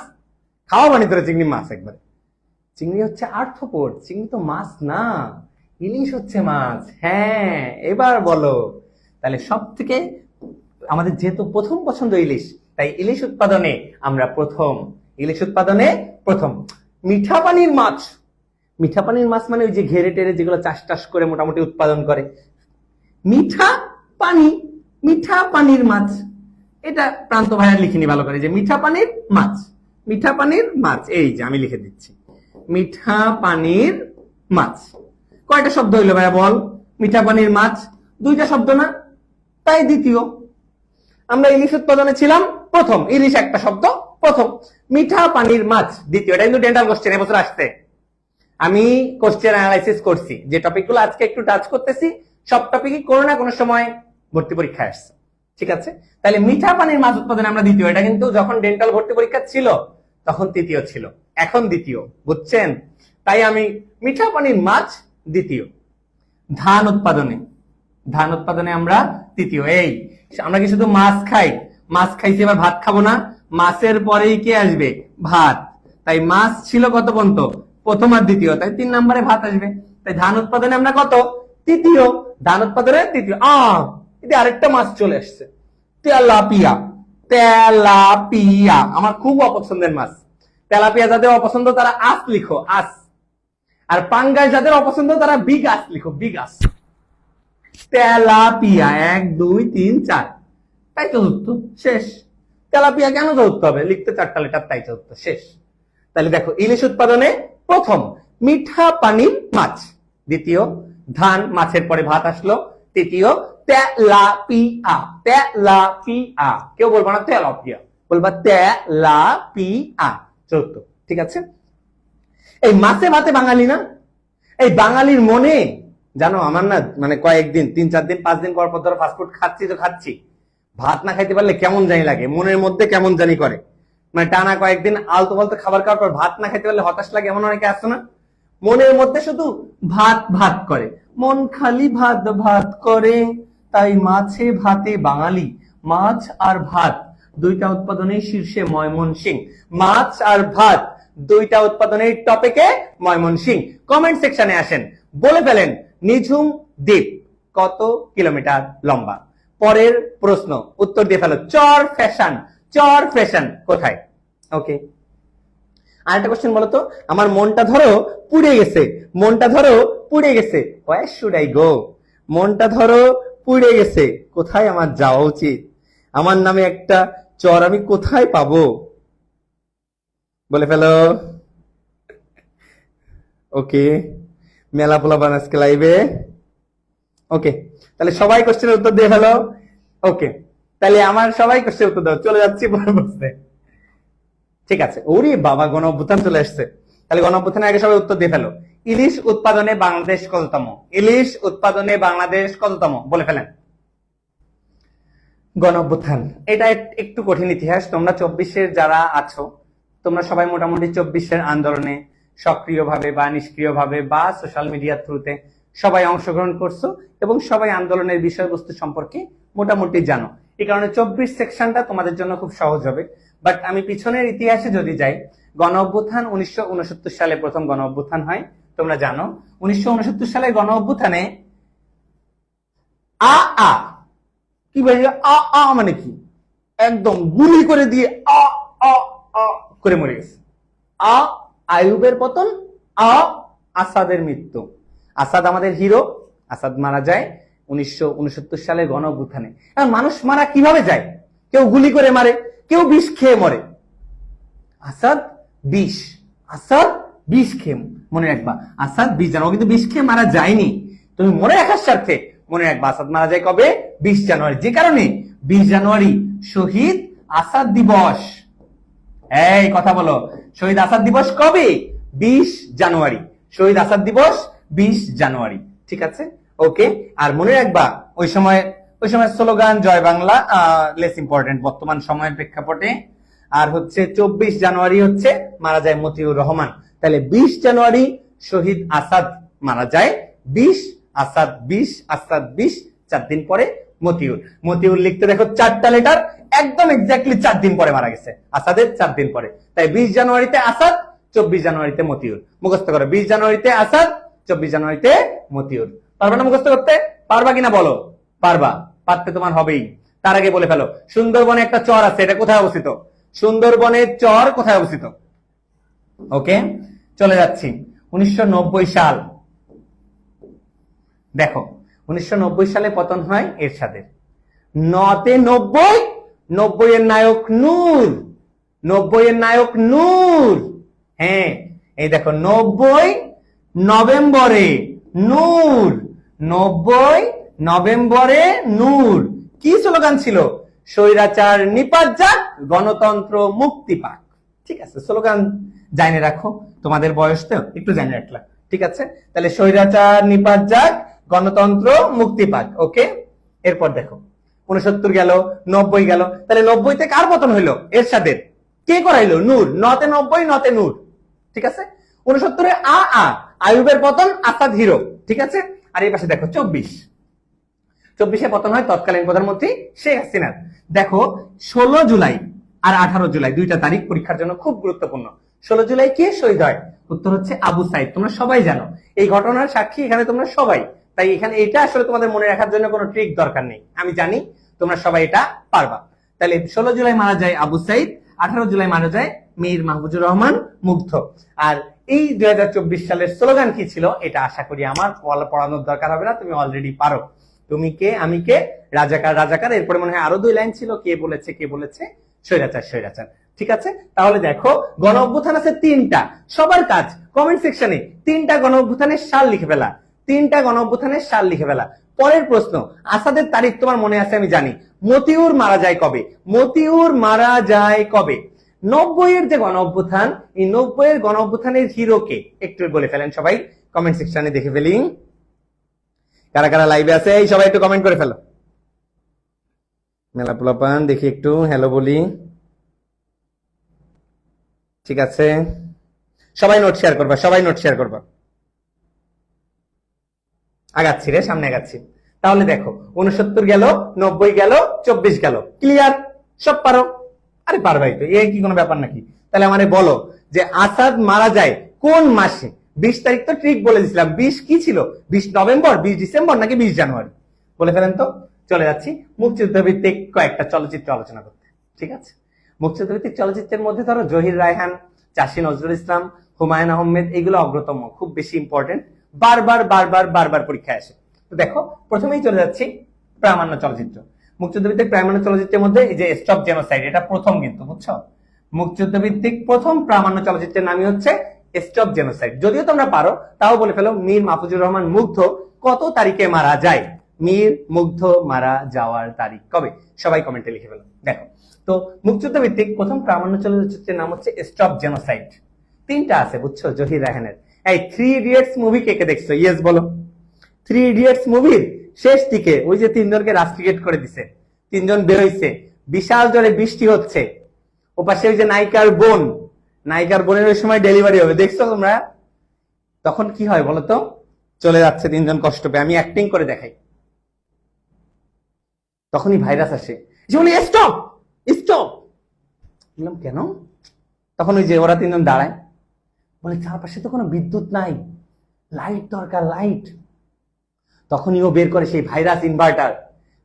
A: খাওয়া বানি তোরা? চিংড়ি মাছ একবার, চিংড়ি হচ্ছে আর্থ্রোপড, চিংড়ি তো মাছ না, ইলিশ হচ্ছে মাছ। হ্যাঁ, এবার বলো। তাহলে সব থেকে আমাদের যেহেতু প্রথম পছন্দ ইলিশ, তাই ইলিশ উৎপাদনে আমরা প্রথম। ইলিশ উৎপাদনে প্রথম। মিঠা পানির মাছ, মিঠা পানির মাছ মানে ওই যে ঘেরে টেরে যেগুলো চাষ করে মোটামুটি উৎপাদন করে, মিঠা পানির মাছ। এটা প্রান্ত ভাইয়া লিখিনি ভালো করে, যে মিঠা পানির মাছ। এই যে আমি লিখে দিচ্ছি, মিঠা পানির মাছ। কয়টা শব্দ হইলো ভাইয়া বল? মিঠা পানির মাছ 2টা শব্দ না? তাই দ্বিতীয়। আমরা ইলিশ উৎপাদনে ছিলাম প্রথম, ইলিশ একটা শব্দ প্রথম, মিঠা পানির মাছ দ্বিতীয়। এটা কিন্তু ডেন্টাল কোশ্চেন এবছর আসতে। আমি কোশ্চেন অ্যানালাইসিস করছি, যে টপিকগুলো আজকে একটু টাচ করতেছি সব টপিকই কোনো না কোনো সময় ভর্তি পরীক্ষায় আসছে। ঠিক আছে, তাহলে মিঠা পানির মাছ উৎপাদনে আমরা দ্বিতীয়। এটা কিন্তু যখন ডেন্টাল ভর্তি পরীক্ষা ছিল তখন তৃতীয় ছিল, এখন দ্বিতীয়, বুঝছেন? তাই আমি মিঠা পানির মাছ দ্বিতীয়। ধান উৎপাদনে, ধান উৎপাদনে আমরা তৃতীয়। এই আমরা কি শুধু মাছ খাই, মাছ খাইছি এবার ভাত খাবো না? মাছের পরেই কে আসবে? ভাত। তাই মাছ ছিল কত পর্যন্ত? প্রথম আর দ্বিতীয়, তাই 3 নম্বরে ভাত আসবে। তাই ধান উৎপাদনে আমরা কত? তৃতীয়। ধান উৎপাদনে তৃতীয়। এটা আরেকটা মাছ চলে আসছে, তেলাপিয়া। তেলাপিয়া আমার খুব অপছন্দের মাছ। তেলাপিয়া যাদের অপছন্দ তারা আস লিখো, আস। আর পাঙ্গাস যাদের অপছন্দ তারা বিগাস লিখো, বিগাস। তেলাপিয়া 1 2 3 4, তাই চতুর্থ শেষ। তেলাপিয়া কেন চতুর্থ হবে? লিখতে 4টা লেটার, তাই চতুর্থ শেষ। তাহলে দেখো, ইলিশ উৎপাদনে প্রথম মিঠা পানির মাছ, দ্বিতীয় ধান, মাছের পরে ভাত আসলো, তৃতীয় তেলাপিয়া। তেলাপিয়া, কেউ বলবো না তেলাপিয়া, বলবা তেলাপিয়া, চতুর্থ। ঠিক আছে? এই মাছে ভাতে বাঙালি না, এই বাঙালির মনে জানো, আমার না মানে কয়েকদিন 3 4 দিন 5 দিন পর পর ধরো ফাস্টফুড খাচ্ছি তো খাচ্ছি, ভাত না খাইতে পারলে কেমন জানি লাগে, মনের মধ্যে কেমন জানি করে। মানে টানা কয়েকদিন আলতু ফালতু খাবার খাওয়ার পর ভাত না খাইতে পারলে হতাশ লাগে, এমন অনেকে আসছে না? মনের মধ্যে শুধু ভাত ভাত করে, মন খালি ভাত ভাত করে। তাই মাছে ভাতে বাঙালি, মাছ আর ভাত দুইটা উৎপাদনের শীর্ষে ময়মনসিংহ। মাছ আর ভাত দুইটা উৎপাদনের টপিকে ময়মনসিংহ। কমেন্ট সেকশনে আসেন, বলে ফেলেন নিঝুম দ্বীপ কত কিলোমিটার লম্বা। পরের প্রশ্ন উত্তর দিয়ে ফেলো, চর ফ্যাশন। চর ফ্যাশন কোথায়? ওকে, আরেকটা কোশ্চেন বলো তো, আমার মনটা ধরো পুড়ে গেছে, মনটা ধরো পুড়ে গেছে, where should I go? মনটা ধরো পুড়ে গেছে, কোথায় আমার যাওয়া উচিত? আমার নামে একটা চর আমি কোথায় পাবো? বলে ফেলো। ওকে, মেলা পোলা বানাসকে লাইবে। ওকে, তাহলে সবাই কোশ্চেনের উত্তর দিয়ে ফেলো। ওকে, তাহলে আমার সবাই কোশ্চেনের উত্তর দাও, চলে যাচ্ছি পরে বসতে। ঠিক আছে, ওরে বাবা, গণ অভ্যুত্থান চলে আসছে। তাহলে গণ অভ্যুত্থানের আগে সবাই উত্তর দিয়ে ফেলো। ইলিশ উৎপাদনে বাংলাদেশ কততম? ইলিশ উৎপাদনে বাংলাদেশ কততম? বলে ফেলেন। গণ অভ্যুত্থান, এটা একটু কঠিন ইতিহাস। তোমরা 24-এর যারা আছো, তোমরা সবাই মোটামুটি 24-এর আন্দোলনে সক্রিয়ভাবে বা নিষ্ক্রিয়ভাবে বা সোশ্যাল মিডিয়ার থ্রুতে সবাই অংশগ্রহণ করছো এবং সবাই আন্দোলনের বিষয়বস্তু সম্পর্কে মোটামুটি জানো। এই কারণে 24 সেকশনটা তোমাদের জন্য খুব সহজ হবে। বাট আমি পিছনের ইতিহাসে যদি যাই, গণ অভ্যুত্থান 1969 সালে প্রথম গণ অভ্যুত্থান হয়, তোমরা জানো। 1969 সালে গণ অভ্যুত্থানে কি বলে, মানে কি, একদম গুলি করে দিয়ে করে মরে গেছে। আইয়ুবের পতন, আসাদের মৃত্যু। আসাদ আমাদের হিরো, আসাদ মারা যায় 1969 সালে গণ অভ্যুত্থানে। মানুষ মারা কিভাবে যায়? কেউ গুলি করে মারে, কেউ বিষ খেয়ে মরে। আসাদ বিষ, আসাদ বিষ খেয়ে, মনে রাখবা আসাদ বিষ জানো, কিন্তু বিষ খেয়ে মারা যায়নি। তুমি মনে রাখার স্বার্থে মনে রাখবা, আসাদ মারা যায় কবে? 20 জানুয়ারি। যে কারণে 20 জানুয়ারি শহীদ আসাদ দিবস। এই কথা বলো, শহীদ আসাদ দিবস কবে? 20 জানুয়ারি। শহীদ আসাদ দিবস 20 জানুয়ারি। ঠিক আছে, ওকে। আর মনে রাখবা ওই সময় স্লোগান জয় বাংলা লেস ইম্পর্টেন্ট বর্তমান সময়ের প্রেক্ষাপটে। আর হচ্ছে 24 জানুয়ারি হচ্ছে মারা যায় মতিউর রহমান। তাহলে 20 জানুয়ারি শহীদ আসাদ মারা যায়, 20 আসাদ 20 আসাদ 20, 4 দিন পরে মতিউর। মতিউর লিখতে দেখো 4টা লেটার, একদম এক্স্যাক্টলি 4 দিন পরে মারা গেছে, আসাদের 4 দিন পরে। তাই 20 জানুয়ারিতে আসাদ, 24 জানুয়ারিতে মতিউর। মুখস্থ করো, 20 জানুয়ারিতে আসাদ, 24 জানুয়ারিতে মতিউর। পারবা না মুখস্থ করতে? পারবা কিনা বলো? পারবা, পারতে তোমার হবেই। তার আগে বলে ফেলো, সুন্দরবনে একটা চর আছে, এটা কোথায় অবস্থিত? সুন্দরবনের চর কোথায় অবস্থিত? ওকে, চলে যাচ্ছি 1990 সাল। দেখো 1990 সালে পতন হয় এরশাদের। 9তে 90, 90 এর নায়ক নূর, 90 এর নায়ক নূর। হ্যাঁ, এই দেখো 90 নভেম্বরে নূর, 90 নভেম্বরে নূর। কি স্লোগান ছিল? স্বৈরাচার নিপাত যাক, গণতন্ত্র মুক্তি পাক। ঠিক আছে, স্লোগান জানে রাখো, তোমাদের বয়স তো একটু জানে রাখলা। ঠিক আছে, তাহলে স্বৈরাচার নিপাত যাক, গণতন্ত্র মুক্তি পাক। ওকে, এরপর দেখো 69 গেল, 90 গেল। তাহলে 90তে কার পতন হইলো? এরশাদের। কে করাইলো? নূর। 9তে 90, 9তে নূর। ঠিক আছে, 69-এ আইয়ুবের পতন, আসাদ হিরো। ঠিক আছে, আর এই পাশে দেখো 24 24-এ পতন হয় তৎকালীন প্রধানমন্ত্রী শেখ হাসিনার। দেখো 16 জুলাই আর 18 জুলাই দুইটা তারিখ পরীক্ষার জন্য খুব গুরুত্বপূর্ণ। 16 জুলাই কে শহীদ হয়? উত্তর হচ্ছে আবু সাইদ। তোমরা সবাই জানো এই ঘটনার সাক্ষী এখানে তোমরা সবাই, তাই এখানে এটা আসলে তোমাদের মনে রাখার জন্য কোনো ট্রিক দরকার নেই, আমি জানি তোমরা সবাই এটা পারবা। তাহলে 16 জুলাই মারা যায় আবু সাইদ, 18 জুলাই মারা যায় মীর মাহফুজুর রহমান মুগ্ধ। আর এই 2024 সালের স্লোগান কি ছিল এটা আশা করি আমার পড়ানোর দরকার হবে না, তুমি অলরেডি পারো। তুমি কে আমি কে, রাজাকার রাজাকার, এরপরে মনে হয় আরো 2 লাইন ছিল, কে বলেছে স্বৈরাচার স্বৈরাচার। ঠিক আছে, তাহলে দেখো গণ অভ্যুত্থান আছে 3টা। সবার কাজ কমেন্ট সেকশনে 3টা গণ অভ্যুত্থানের সাল লিখে ফেলা, 3টা গণ অভ্যুত্থানের সাল লিখে ফেলা। পরের প্রশ্ন, আসাদের তারিখ তোমার মনে আছে আমি জানি। মতিউর মারা যায় কবে? মতিউর মারা যায় কবে? 90-এর যে গণ অভ্যুত্থান, এই 90-এর গণ অভ্যুত্থানের হিরো কে একটু বলে ফেলেন সবাই, কমেন্ট সেকশনে দেখে ফেলি। কারা কারা লাইভে আছে এই সবাই একটু কমেন্ট করে ফেলো। মেলা পোলাপান দেখি একটু হ্যালো বলি। ঠিক আছে, সবাই নোট শেয়ার করবা, সবাই নোট শেয়ার করবা। আগাচ্ছি রে, সামনে আগাচ্ছি। তাহলে দেখো 69 গেল, 90 গেল, 24 গেল, ক্লিয়ার? সব পারো? আরে পারবাই তো, এ কি কোনো ব্যাপার নাকি? তাহলে আমারে বলো যে আসাদ মারা যায় কোন মাসে? 20 তারিখ তো ট্রিক বলে দিছিলাম। 20 কি ছিল? 20 নভেম্বর, 20 ডিসেম্বর নাকি 20 জানুয়ারি? বলে ফেলেন তো। চলে যাচ্ছি মুক্তিযুদ্ধ ভিত্তিক কয়েকটা চলচ্চিত্র আলোচনা করতে। ঠিক আছে, মুক্তিযুদ্ধ ভিত্তিক চলচ্চিত্রের মধ্যে ধরো জহির রায়হান, চাষী নজরুল ইসলাম, হুমায়ুন আহমেদ, এগুলো অগ্রতম, খুব বেশি ইম্পর্টেন্ট, বারবার পরীক্ষায় আসে। তো দেখো প্রথমেই চলে যাচ্ছি প্রামাণ্য চলচ্চিত্র। মুক্তিযুদ্ধ ভিত্তিক প্রামাণ্য চলচ্চিত্রের মধ্যে এই যে স্টপ জেনোসাইড, এটা প্রথম কিন্তু, বুঝছো? মুক্তিযুদ্ধ ভিত্তিক প্রথম প্রামাণ্য চলচ্চিত্রের নামই হচ্ছে স্টপ জেনোসাইড। যদিও তোমরা পারো তাও বলে ফেলো, মীর মাহফুজুর রহমান মুগ্ধ কত তারিখে মারা যায়? মীর মুগ্ধ মারা যাওয়ার তারিখ কবে? সবাই কমেন্টে লিখে ফেলো। দেখো তো মুক্তিযুদ্ধ ভিত্তিক প্রথম প্রামাণ্য চলচ্চিত্রের নাম হচ্ছে স্টপ জেনোসাইড। 3টা আছে, বুঝছো, জহির রায়হানের। এই 3 ইডিয়টস মুভি কে কে দেখছো? ইয়েস বলো। 3 ইডিয়টস মুভির শেষ দিকে ওই যে 3 জনকে রাস্টিকেট করে দিছে, 3 জন বের হইছে, বিশাল জোরে বৃষ্টি হচ্ছে, ওপাশে ওই যে নায়িকার বোনের ওই সময় ডেলিভারি হবে, দেখছো তোমরা? তখন কি হয় বলো তো? চলে যাচ্ছে 3 জন কষ্ট পেয়ে, আমি অ্যাক্টিং করে দেখাই। তখনই ভাইরাস আসে, যে বলে স্টপ স্টপ। বললাম কেন? তখন ওই যে ওরা 3 জন দাঁড়ায়, বলে চারপাশে তো কোনো বিদ্যুৎ নাই, লাইট দরকার, লাইট। তখনই ও বের করে সেই ভাইরাস ইনভার্টার,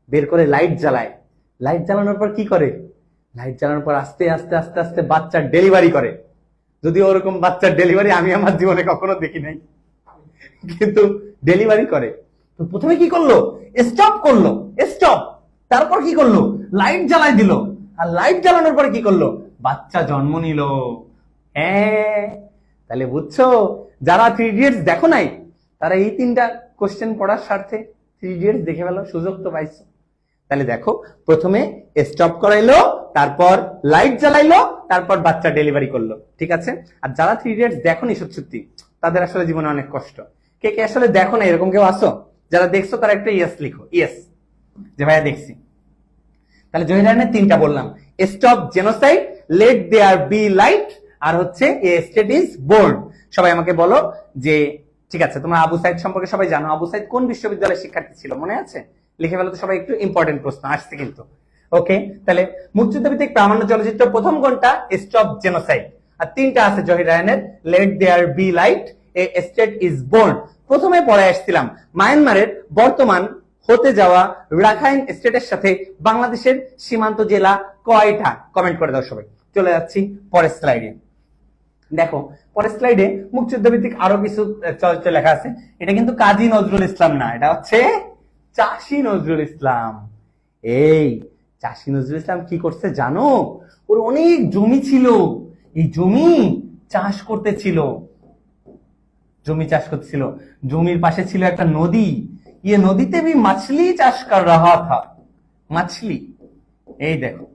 A: বের করে লাইট জ্বালায়। লাইট জ্বালানোর পর কি করে? লাইট জ্বালানোর পর আস্তে আস্তে আস্তে আস্তে বাচ্চার ডেলিভারি করে। যদিও ওরকম বাচ্চার ডেলিভারি আমি আমার জীবনে কখনো দেখি নাই, কিন্তু ডেলিভারি করে। তো প্রথমে কি করলো? স্টপ করলো, স্টপ। তারপর কি করলো? লাইট জ্বালাই দিল। আর লাইট জ্বালানোর পরে কি করলো? বাচ্চা জন্ম নিল। হ্যাঁ, তাহলে বুঝছো, যারা 3 ইডিয়টস দেখো নাই তারা এই 3টা কোশ্চেন পড়ার স্বার্থে 3 ইডিয়টস দেখে ফেলো, সুযোগ তো পাইছো। তাহলে দেখো প্রথমে স্টপ করাইলো, তারপর লাইট জ্বালাইলো, তারপর বাচ্চা ডেলিভারি করলো। ঠিক আছে, আর যারা 3 ইডিয়টস দেখো নি সত্যি, তাদের আসলে জীবনে অনেক কষ্ট। কে কে আসলে দেখো না এরকম কেউ আসো? যারা দেখছো তারা একটা ইয়েস লিখো, ইয়েস, যে ভাইয়া দেখছি। তাহলে জহির রায়হানের 3টা বললাম, stop genocide, let there be light, আর হচ্ছে এ স্টেট ইজ বোর্ন। সবাই আমাকে বলো যে, ঠিক আছে, তোমরা আবু সাইদ সম্পর্কে সবাই জানো, আবু সাইদ কোন বিশ্ববিদ্যালয়ের শিক্ষার্থী ছিল মনে আছে? লিখে ফেলো তো সবাই, একটু ইম্পর্টেন্ট প্রশ্ন আসছে কিন্তু। ওকে, তাহলে মুক্তিযুদ্ধ ভিত্তিক প্রামাণ্য চলচ্চিত্র প্রথম কোনটা? Stop genocide. আর 3টা আছে জহির রায়হানের, let there be light, a state is born. প্রথমে পড়ে আসছিলাম মায়ানমারের বর্তমান হতে যাওয়া রাখাইন স্টেটের সাথে বাংলাদেশের সীমান্ত জেলা কয়টা? কমেন্ট করে দাও সবাই। চলে যাচ্ছি পরের স্লাইডে। দেখো পরের স্লাইডে মুক্তিযুদ্ধ ভিত্তিক আরো কিছু চলচ্চিত্র লেখা আছে। এটা কিন্তু কাজী নজরুল ইসলাম না, এটা হচ্ছে চাষী নজরুল ইসলাম। এই চাষী নজরুল ইসলাম কি করছে জানো? ওর অনেক জমি ছিল, এই জমি চাষ করতেছিল, জমির পাশে ছিল একটা নদী, ये নদীতে भी मछली চাষ कर रहा था, মাছলি। এই দেখো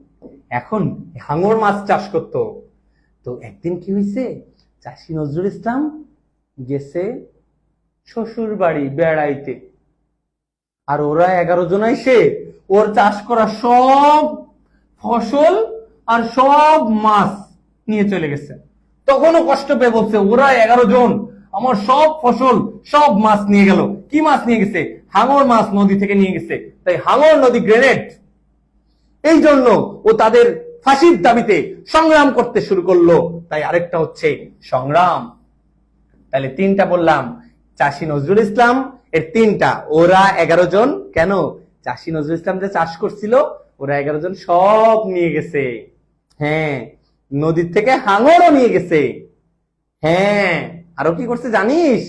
A: এখন হাঙর মাছ চাষ করতো। তো একদিন কি হয়েছে, চাষী নজরুল ইসলাম গেছে শ্বশুর বাড়ি বেড়াইতে, আর ওরা 11 জন এসে ওর চাষ করা সব ফসল আর সব মাছ নিয়ে চলে গেছে। তখনও কষ্ট পেয়ে বলছে, ওরা 11 জন আমার সব ফসল, সব মাছ নিয়ে গেল। কি মাছ নিয়ে গেছে? হাঙর মাছ নদী থেকে নিয়ে গেছে। তাই হাঙর নদী গ্রেনেড। এই জন্য ও তাদের ফাঁসির দাবিতে সংগ্রাম করতে শুরু করলো। তাই আরেকটা হচ্ছে সংগ্রাম। তাহলে তিনটা বললাম, চাষী নজরুল ইসলাম এর তিনটা। ওরা 11 জন। কেন? চাষী নজরুল ইসলাম যে চাষ করছিল, ওরা 11 জন সব নিয়ে গেছে। হ্যাঁ, নদীর থেকে হাঙরও নিয়ে গেছে। হ্যাঁ, আরো কি করছে জানিস?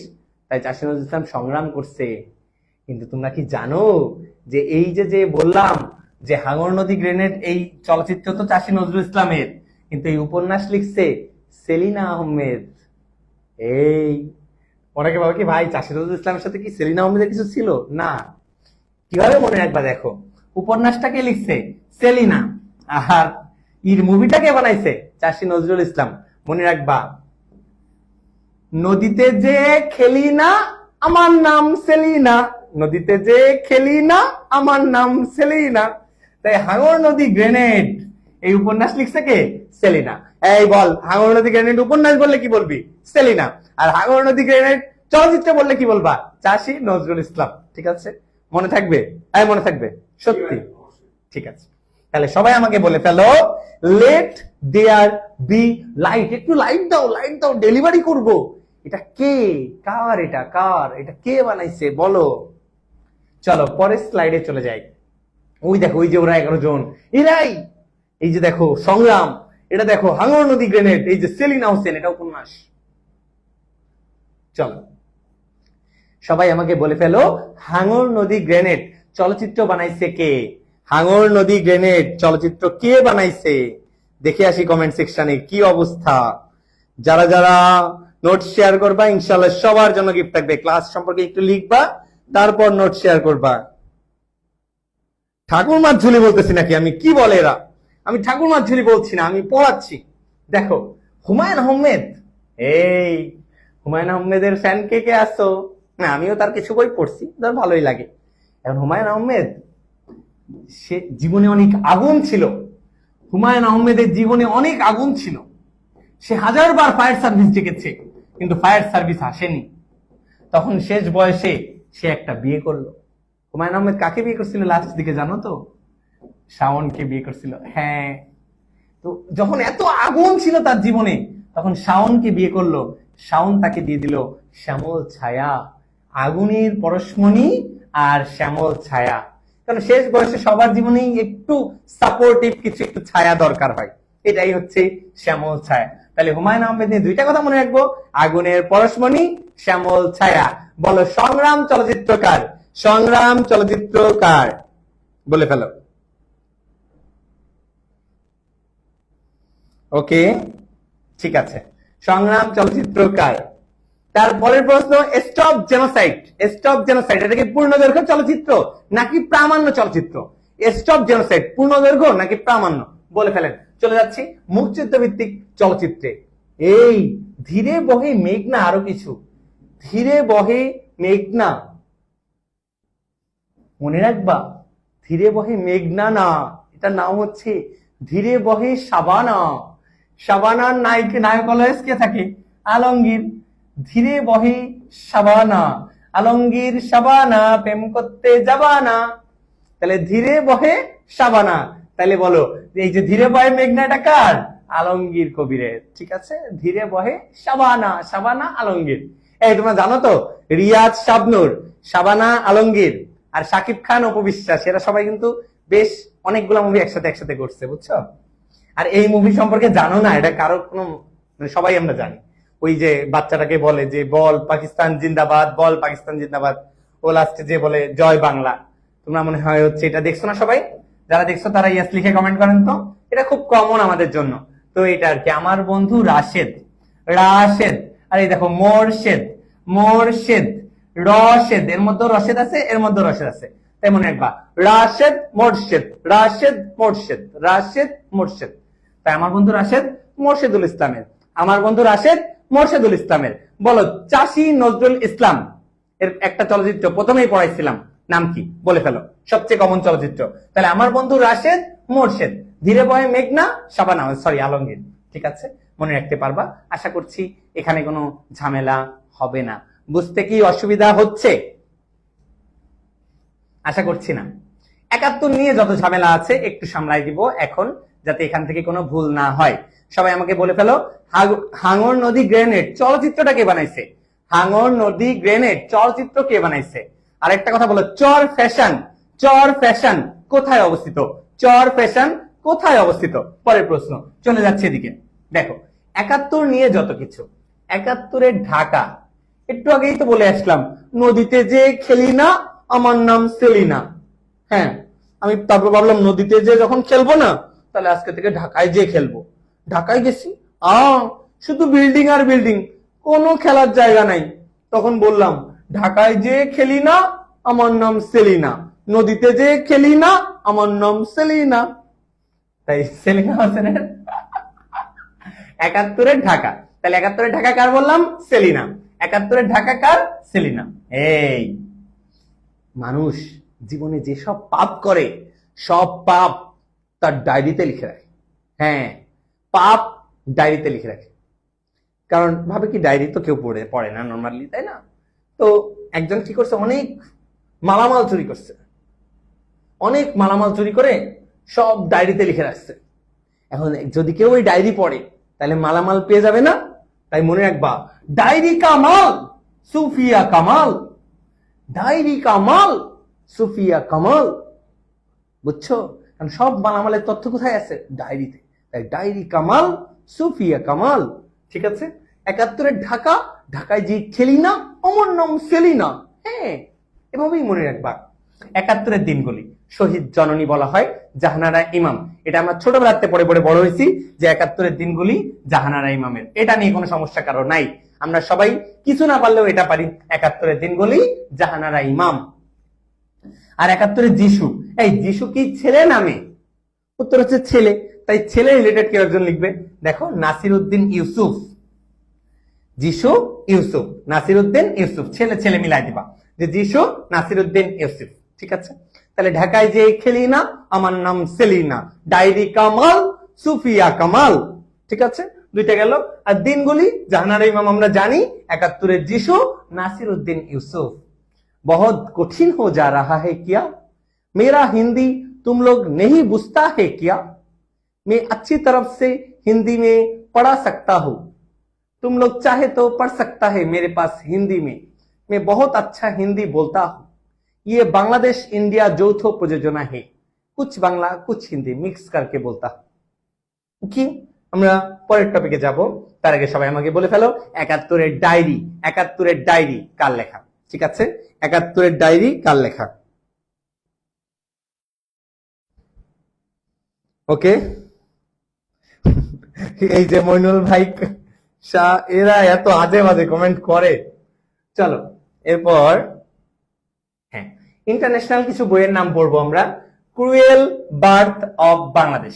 A: তাই চাষী নজরুল ইসলাম সংগ্রাম করছে। কিন্তু তোমরা কি জানো যে এই যে বললাম যে হাঙর নদী গ্রেনেড, এই চলচ্চিত্র তো চাষী নজরুল ইসলামের, কিন্তু এই উপন্যাস লিখছে সেলিনা আহমেদ। এই অনেকে ভাবে কি ভাই চাষী নজরুল ইসলামের সাথে কি সেলিনা আহমেদের কিছু ছিল? না। কিভাবে মনে রাখবা? দেখো, উপন্যাসটাকে লিখছে সেলিনা, আর এর মুভিটাকে বানাইছে চাষী নজরুল ইসলাম। মনে রাখবা, নদীতে যে খেলি না আমার নাম সেলিনা, নদীতে যে খেলি না আমার নাম সেলিনা। তাই হাঙর নদী গ্রেনেড এই উপন্যাস লিখছে কে? সেলিনা। এই বল, হাঙর নদী গ্রেনেড উপন্যাস বললে কি বলবি? সেলিনা। আর হাঙর নদী গ্রেনেড চলচ্চিত্র বললে কি বলবা? চাষী নজরুল ইসলাম। ঠিক আছে, মনে থাকবে? মনে থাকবে সত্যি? ঠিক আছে, তাহলে সবাই আমাকে বলে ফেলো, লেট দেয়ার বি লাইট। একটু লাইট দাও, লাইট দাও, ডেলিভারি করব। এটা কে? কার? এটা কার? এটা কে বানাইছে বলো? চলো পরের স্লাইডে চলে যাই। ওই দেখো, ওই যে ওরা 11 জন, এরাই। এই যে দেখো সংগ্রাম, এটা দেখো হাঙর নদী গ্রেনেড, এই যে সেলিনা হোসেন, এটা উপন্যাস। চলো সবাই আমাকে বলে ফেলো, হাঙর নদী গ্রেনেড চলচ্চিত্র বানাইছে কে? হাঙর নদী গ্রেনেড চলচ্চিত্র কে বানাইছে? দেখে আসি কমেন্ট সেকশনে কি অবস্থা। যারা যারা নোট শেয়ার করবা, ইনশাআল্লাহ সবার জন্য গিফট থাকবে। ক্লাস সম্পর্কে একটু লিখবা, তারপর নোট শেয়ার করবা। ঠাকুরমার ঝুলি বলতেছি নাকি আমি? কি বলে এরা? আমি ঠাকুরমার ঝুলি বলছি না, আমি পড়াচ্ছি। দেখো, হুমায়ুন আহমেদ। এই হুমায়ুন আহমেদের ফ্যান কে কে আসো? না, আমিও তার কিছু বই পড়ছি, তার ভালোই লাগে। এখন হুমায়ুন আহমেদ, সে জীবনে অনেক আগুন ছিল। হুমায়ুন আহমেদের জীবনে অনেক আগুন ছিল। সে 1000 বার ফায়ার সার্ভিস ডেকেছে, কিন্তু ফায়ার সার্ভিস আসেনি। তখন শেষ বয়সে সে একটা বিয়ে করলো। হুমায়ুন আহমেদ কাকে বিয়ে করছিল লাস্ট দিকে জানো তো? শাওনকে বিয়ে করছিল। হ্যাঁ, তো যখন এত আগুন ছিল তার জীবনে, তখন শাওনকে বিয়ে করলো। শাওন তাকে দিয়ে দিল শ্যামল ছায়া। আগুনের পরশমণি আর শ্যামল ছায়া। কারণ শেষ বয়সে সবার জীবনেই একটু সাপোর্টিভ কিছু, একটু ছায়া দরকার হয়। এটাই হচ্ছে শ্যামল ছায়া। তাহলে হুমায়ুন আহমেদ নিয়ে দুইটা কথা মনে রাখবো, আগুনের পরশমণি, শ্যামল ছায়া। বলো, সংগ্রাম চলচ্চিত্রকার। সংগ্রাম চলচ্চিত্রকার বলে ফেলো। ওকে, ঠিক আছে, সংগ্রাম চলচ্চিত্রকার। তারপরের প্রশ্ন, স্টপ জেনোসাইড। স্টপ জেনোসাইড এটা কি পূর্ণদৈর্ঘ্য চলচ্চিত্র নাকি প্রামাণ্য চলচ্চিত্র? স্টপ জেনোসাইড পূর্ণদৈর্ঘ্য নাকি প্রামাণ্য? বলে ফেলেন। চলে যাচ্ছি মুক্তিযুদ্ধ ভিত্তিক চলচ্চিত্রে। এই ধীরে বহে মেঘনা, আরো কিছু। ধীরে বহে মেঘনা, মনে রাখবা, ধীরে বহে মেঘনা না, এটার নাম হচ্ছে ধীরে বহে শাবানা। শাবানার নায়ক অলওয়েজ কে থাকে? আলমগীর। ধীরে বহে শাবানা, আলমগীর শাবানা প্রেম করতে যাবানা। তাহলে ধীরে বহে শাবানা। তাহলে বলো, এই যে ধীরে বহে মেঘনা, এটা কার? আলমগীর কবিরের। ঠিক আছে, ধীরে বহে শাবানা, শাবানা আলমগীর। এই তোমরা জানো তো, রিয়াজ শাবনূর, শাবানা আলমগীর আর শাকিব খান, অপবিশ্বাস, এরা সবাই কিন্তু বেশ অনেকগুলো মুভি একসাথে করছে, বুঝছো? আর এই মুভি সম্পর্কে জানো না, এটা কারো কোনো, মানে সবাই আমরা জানি। ওই যে বাচ্চাটাকে বলে যে বল পাকিস্তান জিন্দাবাদ, বল পাকিস্তান জিন্দাবাদ, ও লাস্টে যে বলে জয় বাংলা। তোমরা মনে হয় হচ্ছে এটা দেখছো না সবাই? যারা দেখছো তারা ইয়েস লিখে কমেন্ট করেন তো। এটা খুব কমন আমাদের জন্য। তো এটা আর কি, আমার বন্ধু রাশেদ। রাশেদ, আর এই দেখো মোরশেদ। মোরশেদ, রশেদ, এর মধ্যে রশেদ আছে, এর মধ্যে রশেদ আছে। তাই মনে রাখবা, রাশেদ মোরশেদ, রাশেদ মোরশেদ, রাশেদ মোরশেদ। তাই আমার বন্ধু রাশেদ মোরশেদুল ইসলামের। আমার বন্ধু রাশেদ মোরশেদুল ইসলামের। বলো, চাষী নজরুল ইসলাম এর একটা চলচ্চিত্র প্রথমেই পড়াইছিলাম, নাম কি? বলে ফেলো, সবচেয়ে কমন চলচ্চিত্র। তাহলে আমার বন্ধু রাশেদ, মোরশেদ, ধীরে বহে মেঘনা, শাবানা, সরি আলমগীর। ঠিক আছে, মনে রাখতে পারবা। আশা করছি এখানে কোনো ঝামেলা হবে না। বুঝতে কি অসুবিধা হচ্ছে? আশা করছি না। 71 নিয়ে যত ঝামেলা আছে একটু সামলাই দিব এখন, যাতে এখান থেকে কোনো ভুল না হয়। সবাই আমাকে বলে ফেলো, হাঙর নদী গ্রেনেড চলচ্চিত্রটা কে বানাইছে? হাঙর নদী গ্রেনেড চলচ্চিত্র কে বানাইছে? আরেকটা কথা বলো, চর ফ্যাশন কোথায় অবস্থিত? চর ফ্যাশন কোথায় অবস্থিত? পরের প্রশ্ন, চলে যাচ্ছে এদিকে। দেখো 71 নিয়ে যত কিছু, 71-এর ঢাকা, একটু আগেই তো বলে আসলাম, নদীতে যে খেলি না আমার নাম সেলিনা। হ্যাঁ, আমি তারপর ভাবলাম নদীতে যে যখন খেলবো না, তাহলে আজকে থেকে ঢাকায় যে খেলবো। ঢাকায় গেছি, শুধু বিল্ডিং আর বিল্ডিং, কোনো খেলার জায়গা নাই। তখন বললাম ঢাকায় যে খেলি না আমার নাম সেলিনা, নদীতে যে খেলি না আমার নাম সেলিনা। তাই সেলিনা হোসেনের 71-এর ঢাকা। তাহলে 71-এর ঢাকা কার বললাম? সেলিনা। 71-এর ঢাকা কার? সেলিনা। এই মানুষ জীবনে যেসব পাপ করে, সব পাপ তার ডায়েরিতে লিখে রাখে। হ্যাঁ, পাপ ডায়েরিতে লিখে রাখে। কারণ ভাবে কি ডায়েরি তো কেউ পড়ে না নর্মালি, তাই না? তো একজন কি করছে, অনেক মালামাল চুরি করছে, অনেক মালামাল চুরি করে সব ডায়েরিতে লিখে রাখছে। এখন যদি কেউ ওই ডায়েরি পড়ে তাহলে মালামাল পেয়ে যাবে না। তাই মনে রাখবা, ডায়েরি কা মাল সুফিয়া কামাল, ডায়েরি কা মাল সুফিয়া কামাল। বুঝছো? কারণ সব মালামালের তথ্য কোথায় আছে? ডায়েরিতে। তাই ডায়েরি কামাল সুফিয়া কামাল। ঠিক আছে? 71-এর ঢাকা, ঢাকায় যে খেলি না আমার নাম সেলিনা। হ্যাঁ, এভাবেই মনে রাখবা। 71-এর দিনগুলি শহীদ জননী বলা হয় জাহানারা ইমাম। এটা আমরা ছোটবেলাতে পড়ে পড়ে বড় হয়েছি যে 71-এর দিনগুলি জাহানারা ইমামের। এটা নিয়ে কোনো সমস্যা কারো নাই, আমরা সবাই কিছু না পারলেও এটা পারি। 71-এর দিনগুলি জাহানারা ইমাম। আর 71-এর যিশু, এই যিশু কি ছেলে নামে? উত্তর হচ্ছে ছেলে। তাই ছেলে রিলেটেড কেউ একজন লিখবে। দেখো, নাসিরউদ্দিন ইউসুফ, যিশু ইউসুফ, নাসিরউদ্দিন ইউসুফ, ছেলে ছেলে মিলাই দিবা যে যিশু নাসিরউদ্দিন ইউসুফ। ঠিক আছে? তাহলে ঢাকায় যে খেলি না আমার নাম সেলিনা, ডায়েরি কামাল সুফিয়া কামাল। ঠিক আছে, দুইটা গেল। আর দিনগুলি জাহানারা ইমাম আমরা জানি, 71-এর যিশু, নাসিরউদ্দিন ইউসুফ। बहुत कठिन हो जा रहा है क्या, मेरा हिंदी तुम लोग नहीं बुझता है क्या, मैं अच्छी तरफ से हिंदी में पढ़ा सकता हूं, तुम लोग चाहे तो पढ़ सकता है मेरे पास हिंदी में, मैं बहुत अच्छा हिंदी बोलता हूं, ये बांग्लादेश इंडिया যৌথ প্রযোজনা है, कुछ बांग्ला कुछ हिंदी मिक्स करके बोलता हूं। কি, আমরা পরের টপিকে যাব। তার আগে সবাই আমাকে বলে ফেলো 71-এর ডায়েরি, 71-এর ডায়েরি কার লেখা? ঠিক আছে, 71-এর ডায়েরি কার লেখা? ওকে, এই যে মইনুল ভাই, এরা এত আজে বাজে কমেন্ট করে। চলো এরপর, হ্যাঁ, ইন্টারন্যাশনাল কিছু বইয়ের নাম পড়বো আমরা। Cruel birth of Bangladesh.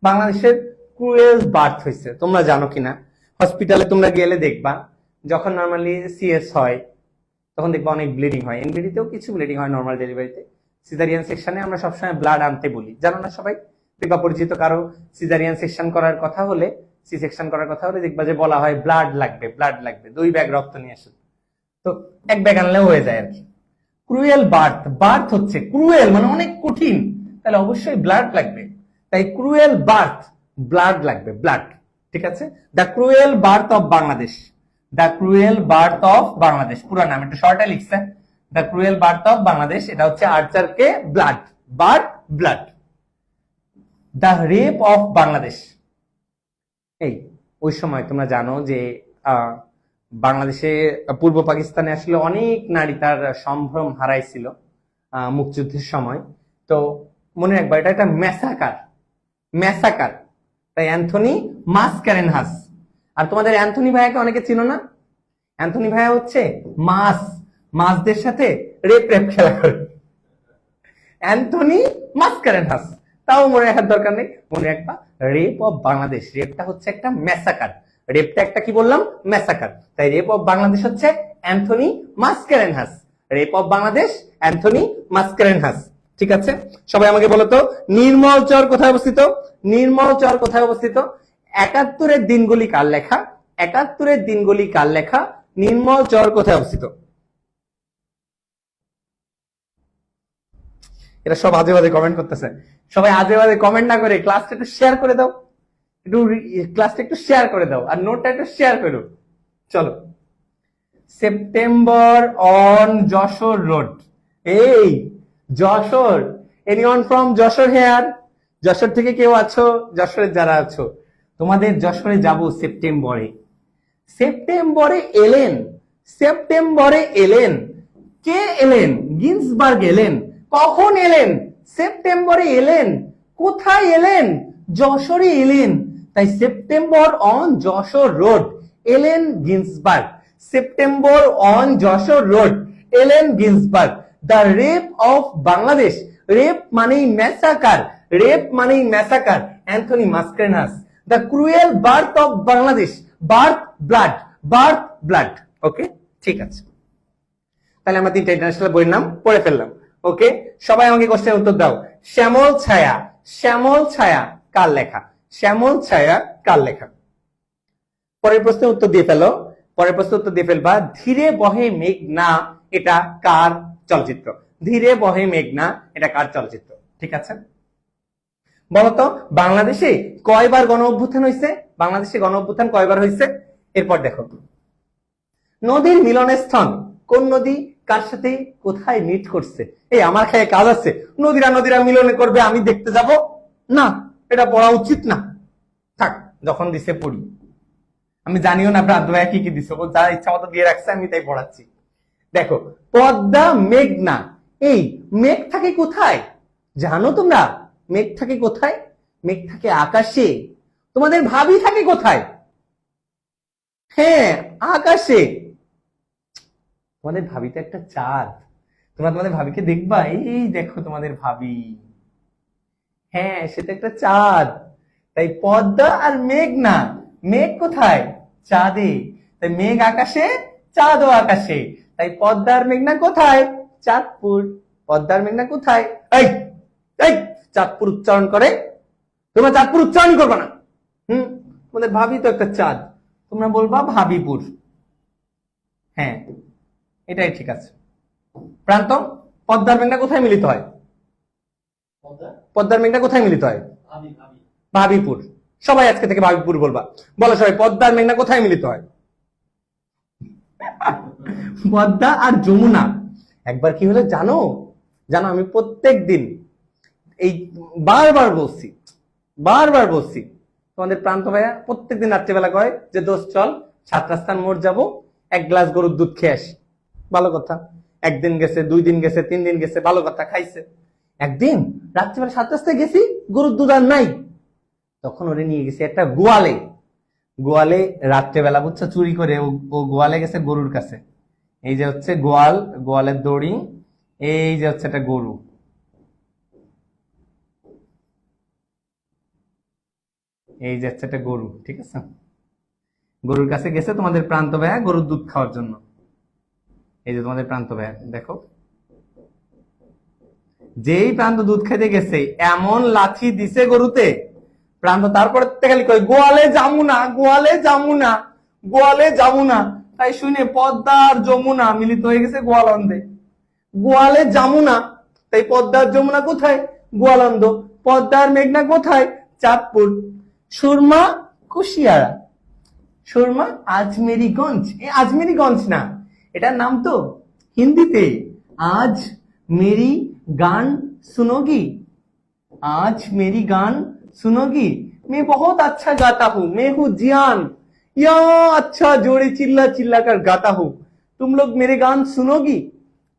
A: বাংলাদেশের ক্রুয়েল বার্থ হয়েছে, তোমরা জানো কিনা? হসপিটালে তোমরা গেলে দেখবা, যখন নর্মালি সিএস হয় তখন দেখবা অনেক ব্লিডিং হয়। এনবিডিতেও কিছু ব্লিডিং হয় নর্মাল ডেলিভারিতে। সিজারিয়ান সেকশনে আমরা সবসময় ব্লাড আনতে বলি, জানো না সবাই? দেখবা পরিচিত কারো সিজারিয়ান সেকশন করার কথা হলে, সি সেকশন করার কথা হলে দেখবা যে বলা হয় ব্লাড লাগবে, ব্লাড লাগবে, 2 ব্যাগ রক্ত নিয়ে আসুন। তো 1 ব্যাগ আনলেও হয়ে যায় আর কি। ক্রুয়েল বার্থ, বার্থ হচ্ছে ক্রুয়েল মানে অনেক কঠিন, তাহলে অবশ্যই ব্লাড লাগবে। তাই ক্রুয়েল বার্থ, ব্লাড লাগবে, ব্লাড। ঠিক আছে, the cruel birth of Bangladesh, the cruel birth of Bangladesh পুরো নাম, একটু শর্টে লিখছে the cruel birth of Bangladesh. এটা হচ্ছে Archer K Blood, birth blood. The rape of Bangladesh, এই ওই সময় তোমরা জানো যে বাংলাদেশে, পূর্ব পাকিস্তানে আসলে অনেক নারী তার সম্ভ্রম হারাইছিল মুক্তিযুদ্ধের সময়। তো মনে রাখবা এটা একটা ম্যাসাকার, ম্যাসাকার। তাই অ্যান্থনি মাসকারেনহাস। আর তোমাদের অ্যান্থনি ভাইয়াকে অনেকে চিনো না? অ্যান্থনি ভাইয়া হচ্ছে মাছদের সাথে রেপ খেলা করে। অ্যান্থনি মাসকারেনহাস, তাও মনে রাখার দরকার নেই, মনে রাখবা রেপ অফ বাংলাদেশ। রেপটা হচ্ছে একটা ম্যাসাকার, রেপটা একটা কি বললাম? ম্যাসাকার। তাই রেপ অফ বাংলাদেশ হচ্ছে Anthony Mascarenhas. Rape of Bangladesh Anthony Mascarenhas. ঠিক আছে, সবাই আমাকে বলো তো নির্মল চর কোথায় অবস্থিত? নির্মল চর কোথায় অবস্থিত? একাত্তরের দিনগুলি কার লেখা? একাত্তরের দিনগুলি কার লেখা? নির্মল চর কোথায় অবস্থিত? এরা সব আজে বাজে কমেন্ট করতেছে। সবাই আজে বাজে কমেন্ট না করে ক্লাসটা একটু শেয়ার করে দাও, ক্লাসটা একটু শেয়ার করে দাও, আর নোটটা একটু শেয়ার করো। চলো, সেপ্টেম্বর অন যশোর রোড। এই Jessore, anyone from Jessore here? Jessore থেকে কেউ আছো? যশোরে যারা আছো, তোমাদের যশোরে যাব সেপ্টেম্বরে। সেপ্টেম্বরে এলেন, সেপ্টেম্বরে এলেন। কে এলেন? গিন্সবার্গ এলেন। কখন এলেন? সেপ্টেম্বরে এলেন। কোথায় এলেন? যশোরে এলেন। তাই September on Jessore road, Allen Ginsberg. September on Jessore road, Allen Ginsberg. The rape of Bangladesh, rape মানেই ম্যাসাকার, রেপ মানেই massacre, Anthony Mascarenhas. The cruel birth of Bangladesh, birth blood, birth blood. Okay, ঠিক আছে। তাহলে আমরা তিনটা ইন্টারন্যাশনাল বইয়ের নাম পড়ে ফেললাম। ওকে, সবাই আমাকে কোশ্চেনের উত্তর দাও। শ্যামল ছায়া, শ্যামল ছায়া কার লেখা? শ্যামল ছায়া কার লেখা? পরের প্রশ্নের উত্তর দিয়ে ফেলো, পরের প্রশ্নের উত্তর দিয়ে ফেলবা। ধীরে বহে মেঘনা, এটা কার চলচ্চিত্র? ধীরে বহে মেঘনা, এটা কার চলচ্চিত্র? ঠিক আছে, বলতো বাংলাদেশে কয়বার গণ অভ্যুত্থান হয়েছে? বাংলাদেশে গণ অভ্যুত্থান কয়বার হয়েছে? এরপর দেখো, নদীর মিলনস্থল কোন নদী কার সাথে কোথায় মিট করছে? এই আমার খায় কাজ আছে, নদীরা নদীরা মিলনে করবে আমি দেখতে যাব না, এটা পড়া উচিত না। থাক, যখন দিছে পড়ি। আমি জানিও না প্রান্ত ভাইয়া কি কি দিছে, যা ইচ্ছা মতো দিয়ে রাখছে, আমি তাই পড়াচ্ছি। দেখো, পদ্মা মেঘনা, এই মেঘ থাকে কোথায় জানো তোমরা? মেঘ থাকে কোথায়? মেঘ থাকে আকাশে। তোমাদের ভাবি থাকে কোথায়? হ্যাঁ, আকাশে। তোমাদের ভাবিতে একটা চাঁদ, তোমরা তোমাদের ভাবিকে দেখবা, এই দেখো তোমাদের ভাবি, হ্যাঁ সেটা একটা চাঁদ। তাই পদ্মা আর মেঘনা, মেঘ কোথায়? চাঁদে। তাই মেঘ আকাশে, চাঁদও আকাশে। তাই পদ্মা আর মেঘনা কোথায়? চাঁদপুর। পদ্মা আর মেঘনা কোথায়? এই এই চাঁদপুর উচ্চারণ করে, তোমরা চাঁদপুর উচ্চারণ করবে না। তোমাদের ভাবি তো একটা চাঁদ, তোমরা বলবা ভাবিপুর। হ্যাঁ, এটাই ঠিক আছে। প্রান্ত, পদ্মার মেঘনা কোথায় মিলিত হয়? পদ্মার মেঘনা কোথায় মিলিত হয়? ভাবিপুর। সবাই আজকে থেকে ভাবিপুর বলবা। বলো সবাই, পদ্মার মেঘনা কোথায় মিলিত হয়? পদ্মা আর যমুনা। একবার কি হলো জানো? জানো, আমি প্রত্যেক দিন এই বারবার বলছি, বারবার বলছি, তোমাদের প্রান্ত ভাইয়া প্রত্যেকদিন রাত্রিবেলা কয় যে দোস্ত চল ছাত্রাস্থান মোড় যাবো, এক গ্লাস গরুর দুধ খেয়ে আসি। ভালো কথা। একদিন গেছে, 2 দিন গেছে, 3 দিন গেছে, ভালো কথা, খাইছে। একদিন রাত্রিবেলা 7 রাস্তায় গেছি, গরুর দুধ আর নাই। তখন ওরে নিয়ে গেছে একটা গোয়ালে। গোয়ালে রাত্রেবেলা বুঝছো চুরি করে ও গোয়ালে গেছে গরুর কাছে। এই যে হচ্ছে গোয়াল, গোয়ালের দড়ি, এই যে হচ্ছে একটা গরু, এই যে হচ্ছে একটা গরু। ঠিক আছে, গরুর কাছে গেছে তোমাদের প্রান্ত ভাইয়া গরুর দুধ খাওয়ার জন্য। এই যে তোমাদের প্রান্ত ভাইয়া, দেখো যেই প্রান্ত দুধ খেতে গেছে এমন লাথি দিছে গরুতে, প্রান্ত তারপরে খালি কয় গোয়ালে যামু না, গোয়ালে যামু না, গোয়ালে যামু না। তাই শুনে পদ্মা আর যমুনা মিলিত হয়ে গেছে গোয়ালন্দে। গোয়ালে যামু না, তাই পদ্মার যমুনা কোথায়? গোয়ালন্দ। পদ্মার মেঘনা কোথায়? চাঁদপুর। সুরমা কুশিয়ারা, সুরমা আজমেরিগঞ্জ। আজমেরিগঞ্জ না, এটার নাম তো হিন্দিতে আজ মেরি গান सुनोगी, आज मेरी गान सुनोगी, मैं बहुत अच्छा गाता हूँ, मैं हूँ जियान, या अच्छा जोड़े चिल्ला चिल्ला कर गाता हूँ, तुम लोग मेरे गान सुनोगी,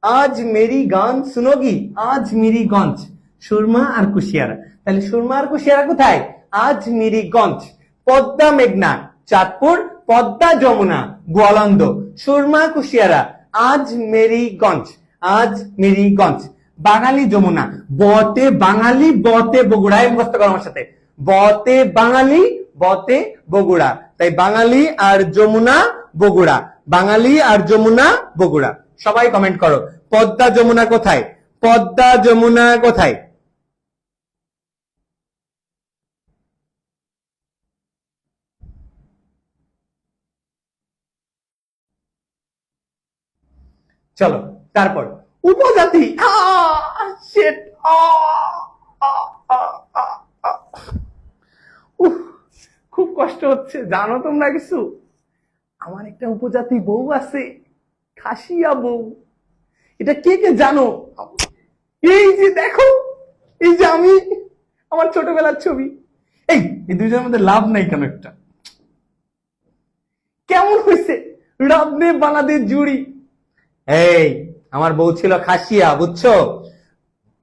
A: आज मेरी गान सुनोगी, आज मेरी गंज। সুরমা আর কুশিয়ারা। তাহলে সুরমা আর কুশিয়ারা কোথায়? আজ মেরি গঞ্জ। পদ্মা মেঘনা চাঁদপুর, পদ্মা যমুনা গোয়ালন্দ, সুরমা কুশিয়ারা আজ মেরি গঞ্জ, আজ মেরি গঞ্জ। বাঙালি যমুনা, বতে বাঙালি, বতে বগুড়া। মুখস্থ করো আমার সাথে, বতে বাঙালি, বতে বগুড়া। তাই বাঙালি আর যমুনা বগুড়া, বাঙালি আর যমুনা বগুড়া। সবাই কমেন্ট করো, পদ্মা যমুনা কোথায়? পদ্মা যমুনা কোথায়? চলো তারপর উপজাতি। Shit! উফ, খুব কষ্ট হচ্ছে। জানো তোমরা কিছু, আমার একটা উপজাতি বউ আছে, খাসিয়া বউ। এটা কে কে জানো? এই যে দেখো, এই যে আমি, আমার ছোটবেলার ছবি। এই দুইজনের মধ্যে লাভ নাই কেন? একটা কেমন হয়েছে? রাব নে বানা দে জুড়ি। এই আমার বউ ছিল খাসিয়া, বুঝছো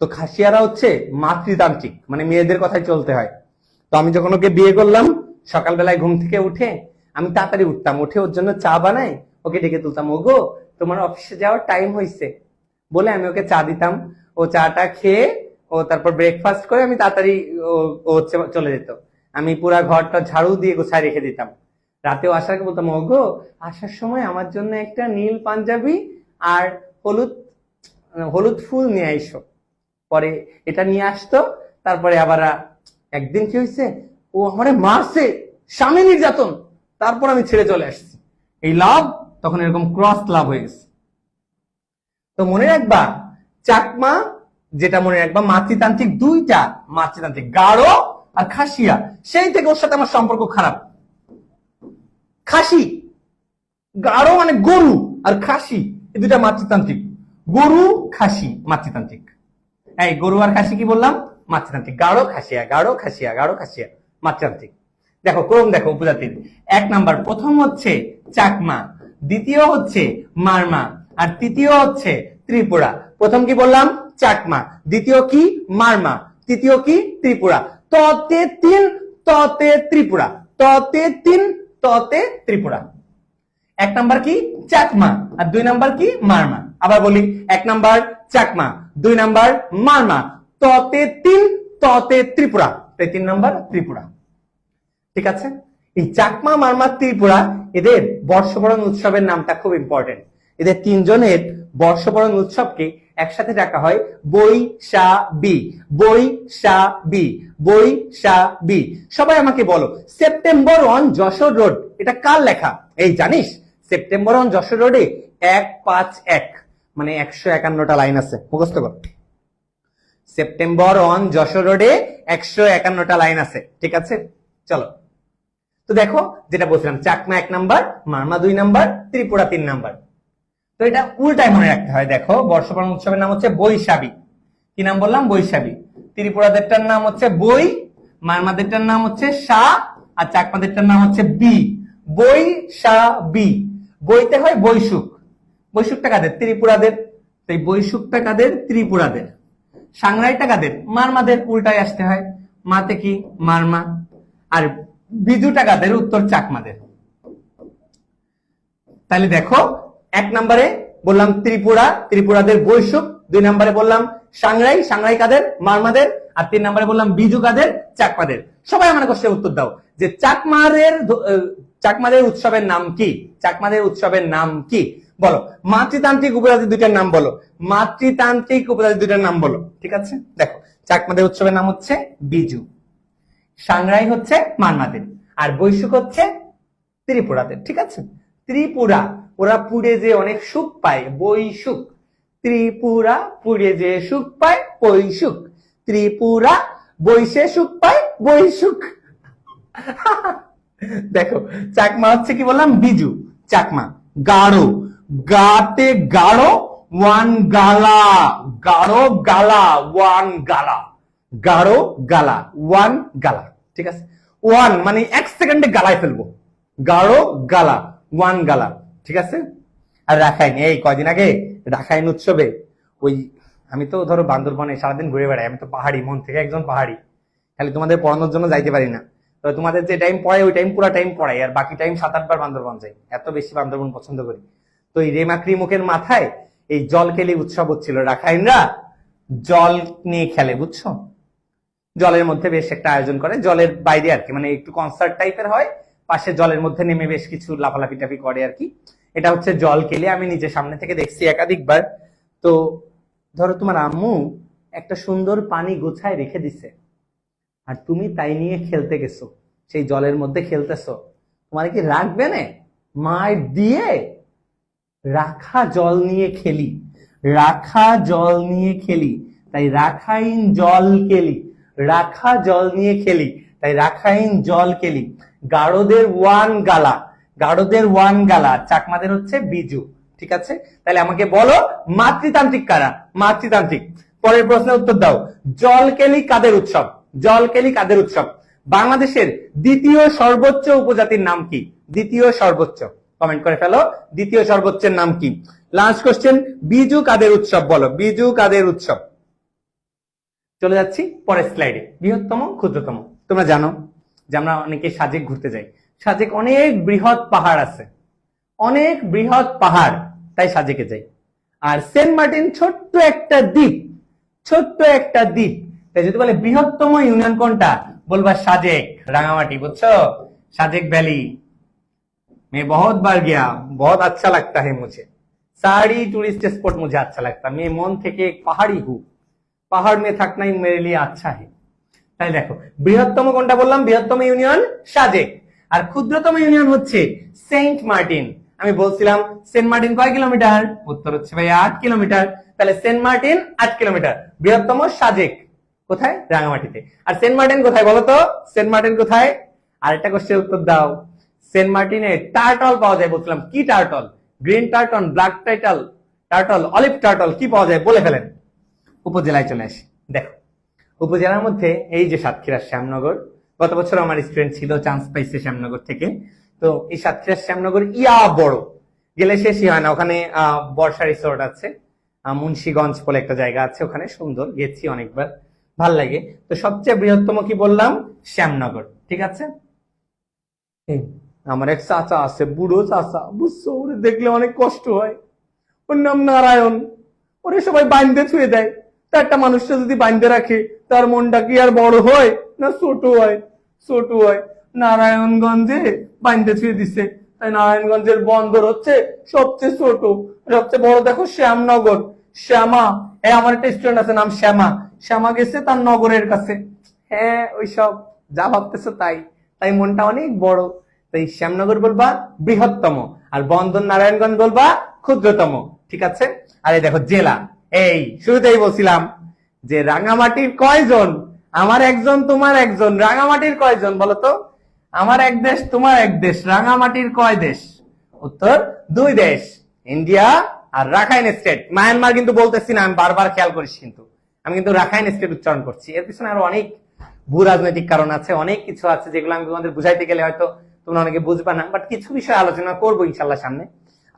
A: তো? খাসিয়ারা হচ্ছে মাতৃতান্ত্রিক, মানে মেয়েদের কথাই চলতে হয়। তো আমি যখন ওকে বিয়ে করলাম, সকালবেলায় ঘুম থেকে উঠে আমি তাড়াতাড়ি উঠতাম, উঠে ওর জন্য চা বানাই, ওকে ডেকে তুলতাম, ওগো তোমার অফিসে যাওয়ার টাইম হয়েছে বলে আমি ওকে চা দিতাম। ও চাটা খেয়ে ও তারপর ব্রেকফাস্ট করে আমি তাড়াতাড়ি ও চলে যেত। আমি পুরা ঘরটা ঝাড়ু দিয়ে গোছায় রেখে দিতাম। রাতেও আসার আগে বলতাম, ওগো আসার সময় আমার জন্য একটা নীল পাঞ্জাবি আর হলুদ হলুদ ফুল নিয়ে আইসো। পরে এটা নিয়ে আসতো। তারপরে আবার একদিন কি হয়েছে, ও আমারে মারছে, স্বামী নির্যাতন, তারপর আমি ছেড়ে চলে আসছি। এই লাভ তখন এরকম ক্রস লাভ হয়ে গেছে। তো মনে রাখবা, চাকমা যেটা মনে রাখবা, মাতৃতান্ত্রিক দুইটা, মাতৃতান্ত্রিক গাঢ় আর খাসিয়া। সেই থেকে ওর সাথে আমার সম্পর্ক খারাপ। খাসি, গাঢ় মানে গরু, আর খাসি এই দুটা মাতৃতান্ত্রিক। গরু খাসি মাতৃতান্ত্রিক। এই গরু আর খাসি কি বললাম? মাতৃতান্ত্রিক। গাঢ় খাসিয়া, গাঢ় খাসিয়া, গাঢ় খাসিয়া, মাতৃতান্ত্রিক। দেখো ক্রম দেখো উপজাতির। 1 নাম্বার, প্রথম হচ্ছে চাকমা, দ্বিতীয় হচ্ছে মারমা, আর তৃতীয় হচ্ছে ত্রিপুরা। প্রথম কি বললাম? চাকমা, দ্বিতীয় কি? মারমা, তৃতীয় কি? ত্রিপুরা। ততে 3, ততে ত্রিপুরা, ততে 3, ততে ত্রিপুরা। 1 নাম্বার কি? চাকমা, আর 2 নাম্বার কি? মারমা। আবার বলি, 1 নাম্বার চাকমা, 2 নাম্বার মারমা, ততে 3, ততে ত্রিপুরা, 3 নাম্বার ত্রিপুরা। ঠিক আছে? এই চাকমা, মারমা, ত্রিপুরা, এদের বর্ষবরণ উৎসবের নামটা খুব ইম্পর্টেন্ট। এদের 3 জনের বর্ষবরণ উৎসবকে একসাথে ডাকা হয় বৈশাবি, বৈশাবি, বৈশাবি। সবাই আমাকে বলো, সেপ্টেম্বর 1 যশোর রোড, এটা কার লেখা? এই জানিস, সেপ্টেম্বর 1 যশোর রোডে 151 মানে 151টা লাইন আছে, মুখস্থ কর। সেপ্টেম্বর 1 যশোর রোডে 151টা লাইন আছে। ঠিক আছে, চলো। তো দেখো যেটা বলছিলাম, Chakma 1 number, Marma 2 number, Tripura 3 number. তো এটা উল্টায় মনে রাখতে হয়। দেখো বর্ষবরণ উৎসবের নাম হচ্ছে বৈশাবী। কি নাম বললাম? বৈশাবী। ত্রিপুরাদেরটার নাম হচ্ছে বই, মারমাদেরটার নাম হচ্ছে সা, আর চাকমাদেরটার নাম হচ্ছে বি। বৈশাবী। বইতে হয় বৈশুক। বৈশুকটা কাদের? ত্রিপুরাদের। তাই বৈশুকটা কাদের? ত্রিপুরাদের। সাংরাইটা কাদের? মারমাদের। উল্টায় আসতে হয়, মাতে কি? মারমা। আর বিজুটা কাদের? উত্তর চাকমাদের। তাহলে দেখো 1 নম্বরে বললাম ত্রিপুরা, ত্রিপুরাদের বৈশুক। 2 নম্বরে বললাম সাংরাই, সাংরাই কাদের? মারমাদের। আর 3 নম্বরে বললাম বিজু কাদের? চাকমাদের। সবাই আমার কোশ্চেন উত্তর দাও যে চাকমাদের উৎসবের নাম কি? চাকমাদের উৎসবের নাম কি বলো? মাতৃতান্ত্রিক উপজাতি দুইটার নাম বলো, মাতৃতান্ত্রিক উপজাতি দুইটার নাম বলো। ঠিক আছে, দেখো চাকমাদের উৎসবের নাম হচ্ছে বিজু, সাংরাই হচ্ছে মারমাদের, আর বৈশুক হচ্ছে ত্রিপুরাদের। ঠিক আছে, ত্রিপুরা, ওরা পুড়ে যে অনেক সুখ পায়, বৈশুক। ত্রিপুরা পুড়ে যে সুখ পায়, বৈশুক। ত্রিপুরা বৈশে সুখ পায়, বৈশুক। দেখো চাকমা হচ্ছে কি বললাম? বিজু। চাকমা গাঢ়, গাতে গাঢ়, 1 গালা, গাঢ় গালা, 1 গালা, গাঢ় গালা, 1 গালা। ঠিক আছে, 1 মানে 1 সেকেন্ডে গালায় ফেলবো। গাঢ় গালা, 1 গালা। ঠিক আছে। আর রাখাইন, এই কয়দিন আগে রাখাইন উৎসবে ওই, আমি তো ধরো বান্দরবনে সারাদিন ঘুরে বেড়াই, আমি তো পাহাড়ি, মন থেকে একজন পাহাড়ি, খালি তোমাদের পড়ানোর জন্য যাইতে পারি না। তো তোমাদের যে টাইম পড়াই ওই টাইম পুরো টাইম পড়াই, আর বাকি টাইম 7-8 বার বান্দরবন যাই, এত বেশি বান্দরবন পছন্দ করি। তো এই রেমাক্রি মুখের মাথায় এই জল খেলি উৎসব হচ্ছিল। রাখাইনরা জল নিয়ে খেলে, বুঝছো? জলের মধ্যে বেশ একটা আয়োজন করে, জলের বাইরে আর কি, মানে একটু কনসার্ট টাইপের হয়, পাশে জলের মধ্যে নেমে বেশ কিছু লাফালাফি টাফি করে আর কি। এটা হচ্ছে জল কেলি, আমি নিজে সামনে থেকে দেখছি একাধিকবার। তো ধরো তোমার আম্মু একটা সুন্দর পানি গোছায় রেখে দিছে, আর তুমি তাই নিয়ে খেলতে গেছো, সেই জলের মধ্যে খেলতেছো, তোমার কি রাখবে না? মার দিয়ে রাখা জল নিয়ে খেলি, রাখা জল নিয়ে খেলি, তাই রাখাইন জল কেলি, রাখা জল নিয়ে খেলি, তাই রাখাইন জল কেলি। গারদের ওয়ান গালা, গারদের ওয়ান গালা, চাকমাদের হচ্ছে বিজু। ঠিক আছে, তাহলে আমাকে বলো মাতৃতান্ত্রিক কারা? মাতৃতান্ত্রিক। পরের প্রশ্নের উত্তর দাও। জলকেলি কাদের উৎসব? জলকেলি কাদের উৎসব? বাংলাদেশের দ্বিতীয় সর্বোচ্চ উপজাতির নাম কি? দ্বিতীয় সর্বোচ্চ, কমেন্ট করে ফেলো, দ্বিতীয় সর্বোচ্চের নাম কি? লাস্ট কোশ্চেন, বিজু কাদের উৎসব? বলো বিজু কাদের উৎসব? চলে যাচ্ছি পরের স্লাইডে। বৃহত্তম, ক্ষুদ্রতম। তোমরা জানো যে আমরা অনেকে সাজেক ঘুরতে যাই। সাজেক অনেক বৃহৎ পাহাড় আছে, অনেক বৃহৎ পাহাড়, তাই সাজেকে যাই। আর সেন্ট মার্টিন ছোট্ট একটা দ্বীপ, ছোট্ট একটা দ্বীপ, তাই যদি বলে বৃহত্তম ইউনিয়ন কোনটা, বলবা সাজেক, রাঙামাটি। বুঝছো? साजेक वैली मैं बहुत बार गया, बहुत अच्छा लगता है मुझे। सारी टूरिस्ट स्पॉट मुझे अच्छा लगता है। मैं मन থেকে एक पहाड़ी हूँ, पहाड़ में थकना ही मेरे लिए अच्छा है। তাই দেখো বৃহত্তম কোনটা বললাম? বৃহত্তম ইউনিয়ন সাজেক। আর ক্ষুদ্রতম ইউনিয়ন হচ্ছে সেন্ট মার্টিন। আমি বলছিলাম সেন্ট মার্টিন কয় কিলোমিটার? উত্তর হচ্ছে ভাই 8 কিলোমিটার। তাহলে সেন্ট মার্টিন 8 কিলোমিটার। বৃহত্তম সাজেক কোথায়? রাঙামাটিতে। আর সেন্ট মার্টিন কোথায় বলো তো? সেন্ট মার্টিন কোথায়? আরেকটা কোশ্চেনের উত্তর দাও। সেন্ট মার্টিনে টার্টল পাওয়া যায়, বলছিলাম কি turtle? Green turtle, black turtle, olive turtle, কি পাওয়া যায় বলে ফেলেন। উপজেলায় চলে আসি। দেখো উপজেলার মধ্যে এই যে সাতক্ষীরার শ্যামনগর, গত বছর আমার স্টুডেন্ট ছিল, চান্স পাইছে শ্যামনগর থেকে। তো এই সাতক্ষীরার শ্যামনগর ইয়া বড়, গেলে শেষই হয় না। ওখানে বর্ষা রিসোর্ট আছে, মুন্সিগঞ্জ বলে একটা জায়গা আছে, ওখানে সুন্দর, গেছি অনেকবার, ভাল লাগে। তো সবচেয়ে বৃহত্তম কি বললাম? শ্যামনগর। ঠিক আছে, আমার এক চাচা আছে, বুড়ো চাচা, বুঝছো? ওরে দেখলে অনেক কষ্ট হয়। ওর নাম নারায়ণ। ওরে সবাই বান্ধে ছুঁয়ে দেয়। তা একটা মানুষটা যদি বান্ধে রাখে, তার মনটা কি আর বড় হয় না ছোট হয়? ছোট হয়। নারায়ণগঞ্জে বান্ধে ছুঁয়ে দিছে, তাই নারায়ণগঞ্জের বন্দর হচ্ছে সবচেয়ে ছোট। সবচেয়ে বড় দেখো শ্যামনগর, শ্যামা। আমার একটা স্টুডেন্ট আছে, নাম শ্যামা। শ্যামা গেছে তার নগরের কাছে। হ্যাঁ, ওইসব যা ভাবতেছো তাই, তাই মনটা অনেক বড়। তাই শ্যামনগর বলবা বৃহত্তম, আর বন্দর নারায়ণগঞ্জ বলবা ক্ষুদ্রতম। ঠিক আছে। আর এই দেখো জেলা, এই শুরুতেই বলছিলাম যে রাঙামাটির কয়জন? আমার একজন, তোমার একজন। রাঙামাটির কয়জন বলো তো? আমার এক দেশ, তোমার এক দেশ। রাঙামাটির কয় দেশ? উত্তর 2 দেশ, ইন্ডিয়া আর রাখাইন স্টেট। মায়ানমার কিন্তু বলতেছি না, আমি বারবার খেয়াল করিস, কিন্তু আমি কিন্তু রাখাইন স্টেট উচ্চারণ করছি। এর পিছনে আরো অনেক ভূ রাজনৈতিক কারণ আছে, অনেক কিছু আছে যেগুলো আমি তোমাদের বুঝাইতে গেলে হয়তো তোমরা অনেকে বুঝবা না, বাট কিছু বিষয় আলোচনা করবো ইনশাল্লাহ সামনে।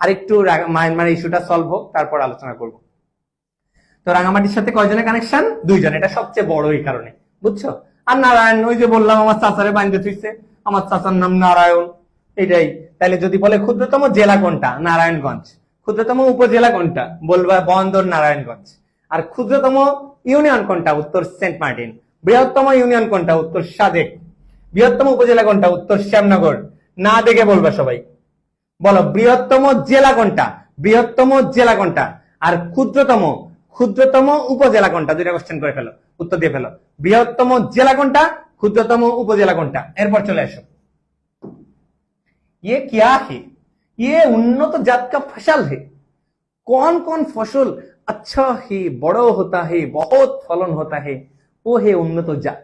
A: আর একটু মায়ানমার ইস্যুটা সলভ হোক, তারপর আলোচনা করব। তো রাঙামাটির সাথে কয়জনের কানেকশন? 2 জন। এটা সবচেয়ে বড় এই কারণে, বুঝছো? আর নারায়ণ, ওই যে বললাম আমার চাচারে বান্ধে থুইছে, আমার চাচার নাম নারায়ণ, এটাই। তাহলে যদি বলে ক্ষুদ্রতম জেলা কোনটা? নারায়ণগঞ্জ। ক্ষুদ্রতম উপজেলা কোনটা? বলবা বন্দর নারায়ণগঞ্জ। আর ক্ষুদ্রতম ইউনিয়ন কোনটা? উত্তর সেন্ট মার্টিন। বৃহত্তম ইউনিয়ন কোনটা? উত্তর সাজেক। বৃহত্তম উপজেলা কোনটা? উত্তর শ্যামনগর। না দেখে বলবা সবাই, বলো বৃহত্তম জেলা কোনটা? বৃহত্তম জেলা কোনটা? আর ক্ষুদ্রতম উপজেলা কোনটা? 2টা কোশ্চেন করে ফেলো, উত্তর দিয়ে ফেলো। বৃহত্তম জেলা কোনটা, ক্ষুদ্রতম উপজেলা কোনটা? এরপর চলে আসো। ये क्या है? ये उन्नत जात का फसल है। कौन कौन फसल अच्छा है, बड़ा होता है, बहुत फलन होता है, वो है उन्नत जात।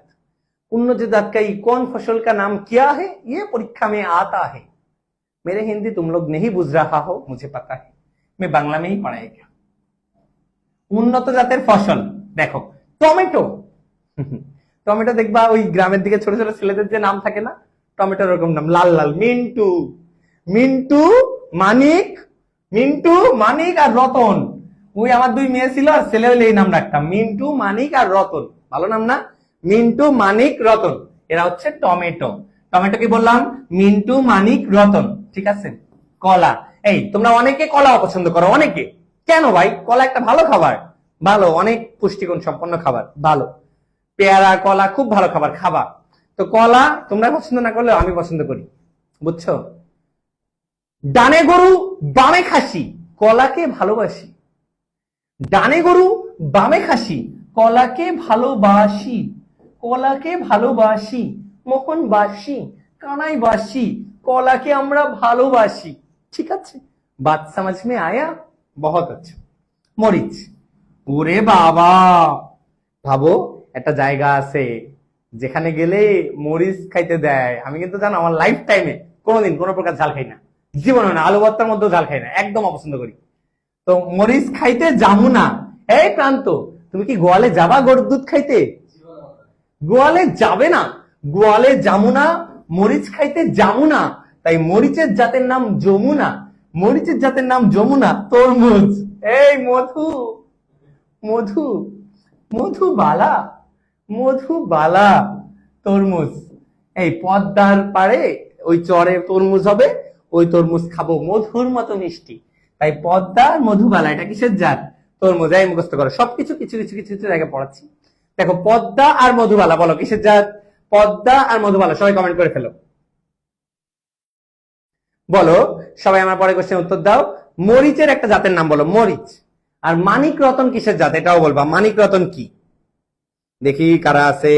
A: उन्नत जात का कौन फसल का नाम क्या है? ये परीक्षा में आता है। मेरे हिंदी तुम लोग नहीं बुझ रहा हो, मुझे पता है, मैं बांग्ला में ही पढ़ाएगा। উন্নত জাতের ফসল দেখো টমেটো। টমেটো দেখবা ওই গ্রামের দিকে ছোট ছোট ছেলেদের যে নাম থাকে না, টমেটোর এরকম নাম, লাল লাল। মিন্টু, মিন্টু, মানিক, মিন্টু, মানিক আর রতন। ওই আমার 2 মেয়ে ছিল আর ছেলে হলে এই নাম রাখতাম, মিন্টু, মানিক আর রতন। ভালো নাম না? মিন্টু, মানিক, রতন, এরা হচ্ছে টমেটো। টমেটো কি বললাম? মিন্টু, মানিক, রতন। ঠিক আছে। কলা, এই তোমরা অনেকে কলা অপছন্দ করো, অনেকে। কেন ভাই? কলা একটা ভালো খাবার, ভালো, অনেক পুষ্টিগুণ সম্পন্ন খাবার, ভালো। পেয়ারা, কলা খুব ভালো খাবার, খাবা। তো কলা তোমরা পছন্দ না করলেও আমি পছন্দ করি, বুঝছো? ডানে গরু বামে খাসি, কলাকে ভালোবাসি। ডানে গরু বামে খাসি, কলাকে ভালোবাসি। কলাকে ভালোবাসি, মোহনবাসী, কানাইবাসী, কলাকে আমরা ভালোবাসি। ঠিক আছে, बात समझ में आया? बहुत अच्छा। মরিচ, ওরে বাবা, ভাবো একটা জায়গা আছে যেখানে গেলে মরিচ খাইতে দেয়। আমি কিন্তু জানো আমার লাইফ টাইমে কোনোদিন কোনো প্রকার ঝাল খাই না, জীবনে না, আলু ভর্তার মধ্যেও ঝাল খাই না, একদম অপছন্দ করি। তো মরিচ খাইতে যাবো না। এই প্রান্ত, তুমি কি গোয়ালে যাবা গরুর দুধ খাইতে? গোয়ালে যাবে না, গোয়ালে যাবো না, মরিচ খাইতে যাবো না। তাই মরিচের জাতের নাম যমুনা, মরিচের জাতের নাম যমুনা। তরমুজ, এই মধু, মধু, মধুবালা, মধুবালা, তরমুজ। এই পদ্মার পাড়ে ওই চরে তরমুজ হবে, ওই তরমুজ খাবো, মধুর মতো মিষ্টি। তাই পদ্মা আর মধুবালা, এটা কিসের জাত? তরমুজ। এই মুখস্থ করো, সবকিছু কিছু কিছু কিছু কিছু জায়গায় পড়াচ্ছি। দেখো পদ্মা আর মধুবালা, বলো কিসের জাত? পদ্মা আর মধুবালা। সবাই কমেন্ট করে ফেলো, বলো সবাই। আমার পরে কোশ্চেন উত্তর দাও। মরিচের একটা জাতের নাম বলো, মরিচ। আর মানিক রতন কিসের জাত, এটাও বলবা। মানিক রতন কি? দেখি কারা আছে।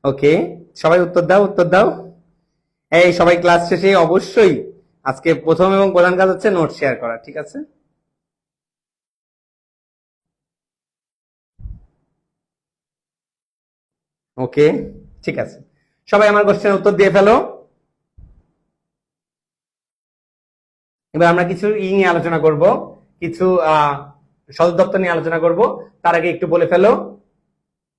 A: ওকে, সবাই উত্তর দাও, উত্তর দাও। এই সবাই ক্লাস শেষে অবশ্যই আজকে প্রথম এবং প্রধান কাজ হচ্ছে নোট শেয়ার করা, ঠিক আছে? ওকে, ঠিক আছে, সবাই আমার কোশ্চেনের উত্তর দিয়ে ফেলো। এবার আমরা কিছু নিয়ে আলোচনা করব, কিছু সদর দপ্তর নিয়ে আলোচনা করব। তার আগে একটু বলে ফেলো,